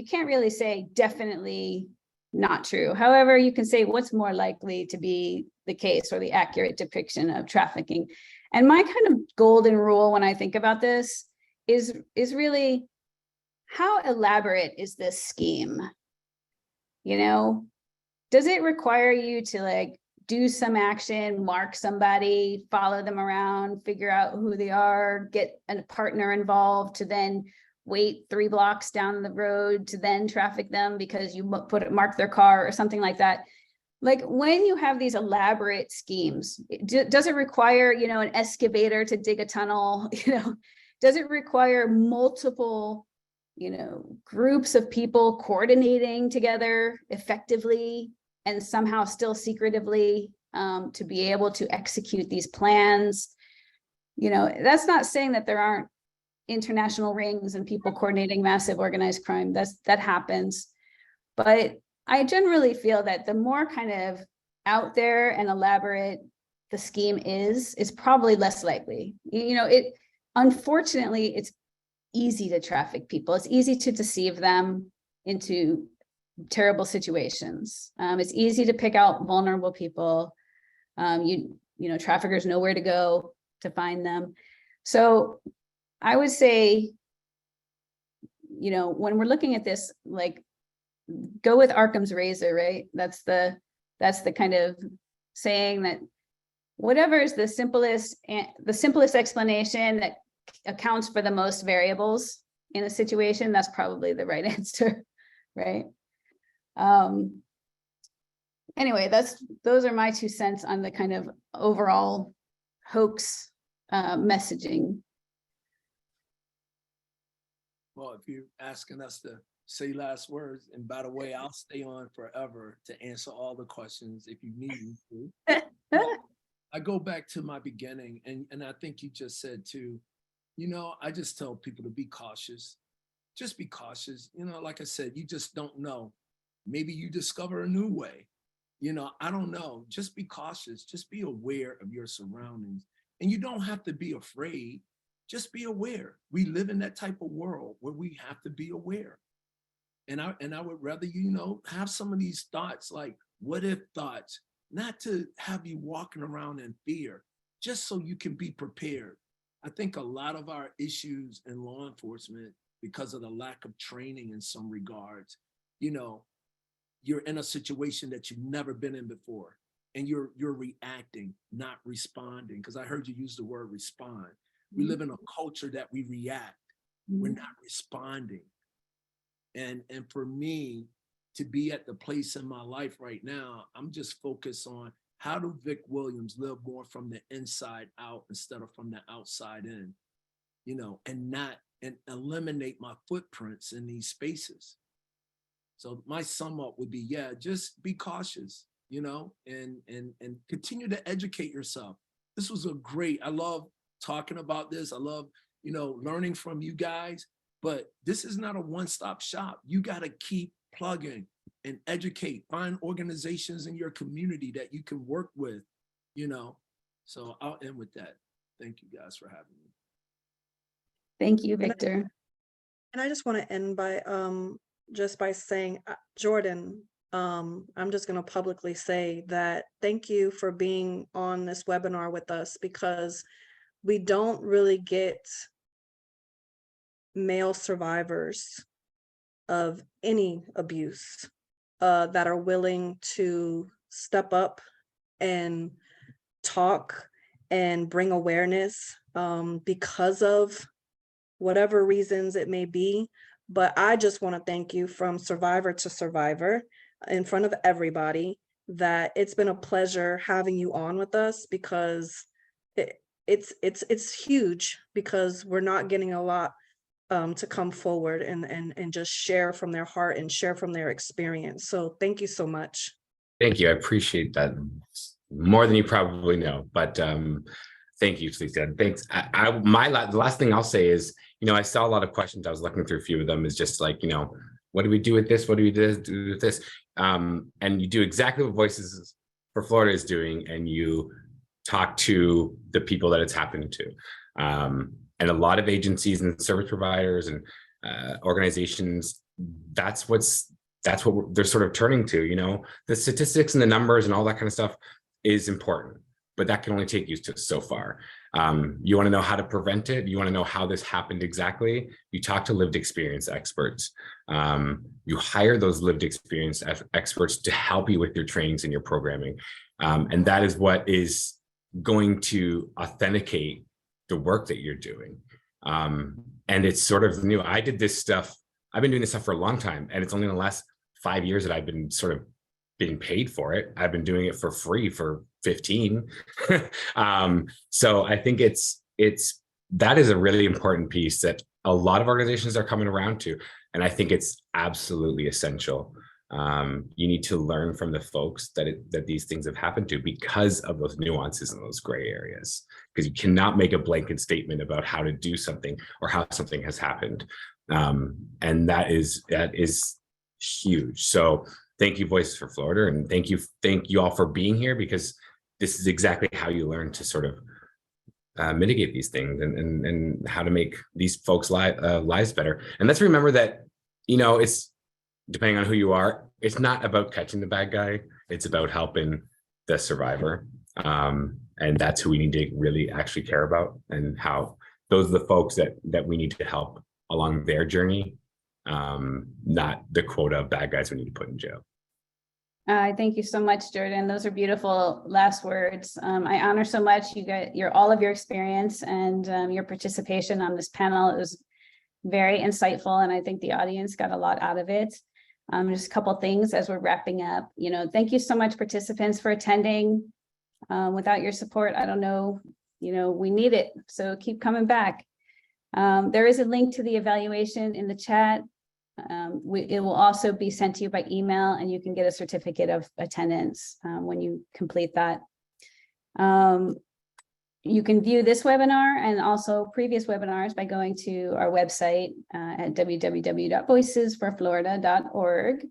can't really say definitely not true. However, you can say what's more likely to be the case or the accurate depiction of trafficking. And my kind of golden rule when I think about this is really, how elaborate is this scheme? Does it require you to do some action, mark somebody, follow them around, figure out who they are, get a partner involved to then wait 3 blocks down the road to then traffic them because you mark their car or something like that? When you have these elaborate schemes, does it require, an excavator to dig a tunnel? Does it require multiple, groups of people coordinating together effectively and somehow still secretively to be able to execute these plans? That's not saying that there aren't international rings and people coordinating massive organized crime. That happens. But I generally feel that the more kind of out there and elaborate the scheme is probably less likely. Unfortunately, it's easy to traffic people. It's easy to deceive them into terrible situations. It's easy to pick out vulnerable people. Traffickers know where to go to find them. So I would say, when we're looking at this, go with Occam's razor, right? That's the kind of saying that whatever is the simplest explanation that accounts for the most variables in a situation, that's probably the right answer, right? Anyway, those are my 2 cents on the kind of overall hoax messaging. Well, if you're asking us to say last words, and by the way, I'll stay on forever to answer all the questions if you need me to. I go back to my beginning, and I think you just said too, I just tell people to be cautious, just be cautious. You know, like I said, you just don't know. Maybe you discover a new way. You know, I don't know. Just be cautious. Just be aware of your surroundings. And you don't have to be afraid. Just be aware. We live in that type of world where we have to be aware. And I would rather, you know, have some of these thoughts, like what if thoughts, not to have you walking around in fear, just so you can be prepared. I think a lot of our issues in law enforcement, because of the lack of training in some regards, you know, you're in a situation that you've never been in before, and you're reacting, not responding. Because I heard you use the word respond. We live in a culture that we react. We're not responding. And for me to be at the place in my life right now, I'm just focused on how do Vic Williams live more from the inside out instead of from the outside in, you know, and eliminate my footprints in these spaces. So my sum up would be, yeah, just be cautious, you know, and continue to educate yourself. This was I love talking about this. I love, you know, learning from you guys, but this is not a one-stop shop. You got to keep plugging and educate, find organizations in your community that you can work with, you know. So I'll end with that. Thank you guys for having me. Thank you, Victor. And I just want to end by just by saying, Jordan, I'm just going to publicly say that thank you for being on this webinar with us, because we don't really get male survivors of any abuse that are willing to step up and talk and bring awareness because of whatever reasons it may be. But I just want to thank you from survivor to survivor in front of everybody that it's been a pleasure having you on with us, because it's huge, because we're not getting a lot to come forward and just share from their heart and share from their experience. So thank you so much. Thank you. I appreciate that more than you probably know, but thank you, Lisa. Thanks. The last thing I'll say is, you know, I saw a lot of questions. I was looking through a few of them. Is just like, you know, what do we do with this? What do we do with this? And you do exactly what Voices for Florida is doing, and you talk to the people that it's happened to. And a lot of agencies and service providers and organizations, that's what they're sort of turning to. You know, the statistics and the numbers and all that kind of stuff is important, but that can only take you to so far. You want to know how to prevent it. You want to know how this happened exactly. You talk to lived experience experts. You hire those lived experience experts to help you with your trainings and your programming. And that is what is going to authenticate the work that you're doing. And it's sort of new. I've been doing this stuff for a long time, and it's only in the last 5 years that I've been sort of being paid for it. I've been doing it for free for 15. So I think that is a really important piece that a lot of organizations are coming around to. And I think it's absolutely essential. You need to learn from the folks that these things have happened to, because of those nuances and those gray areas, because you cannot make a blanket statement about how to do something or how something has happened. And that is huge. So thank you, Voices for Florida, and thank you all for being here, because this is exactly how you learn to sort of mitigate these things and how to make these folks' lives better. And let's remember that, you know, it's depending on who you are, it's not about catching the bad guy. It's about helping the survivor. And that's who we need to really actually care about, and how those are the folks that we need to help along their journey, not the quota of bad guys we need to put in jail. Thank you so much, Jordan. Those are beautiful last words. I honor so much all of your experience and your participation on this panel. It was very insightful, and I think the audience got a lot out of it. Just a couple things as we're wrapping up. You know, thank you so much, participants, for attending. Without your support, I don't know, you know, we need it. So keep coming back. There is a link to the evaluation in the chat. It will also be sent to you by email, and you can get a certificate of attendance when you complete that. you can view this webinar and also previous webinars by going to our website at www.voicesforflorida.org.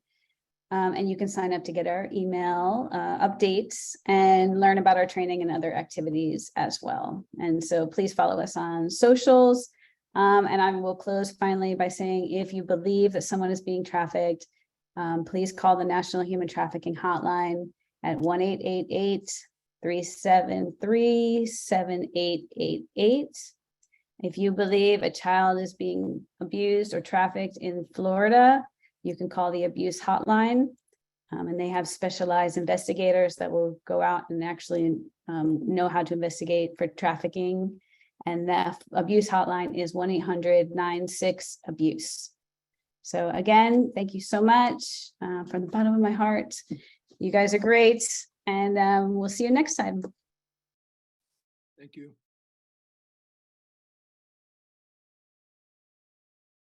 And you can sign up to get our email updates and learn about our training and other activities as well. And so please follow us on socials. And I will close finally by saying, if you believe that someone is being trafficked, please call the National Human Trafficking Hotline at 1-888-373-7888. If you believe a child is being abused or trafficked in Florida, you can call the abuse hotline, and they have specialized investigators that will go out and actually know how to investigate for trafficking. And the abuse hotline is 1-800-96-ABUSE. So again, thank you so much from the bottom of my heart. You guys are great, and we'll see you next time. Thank you.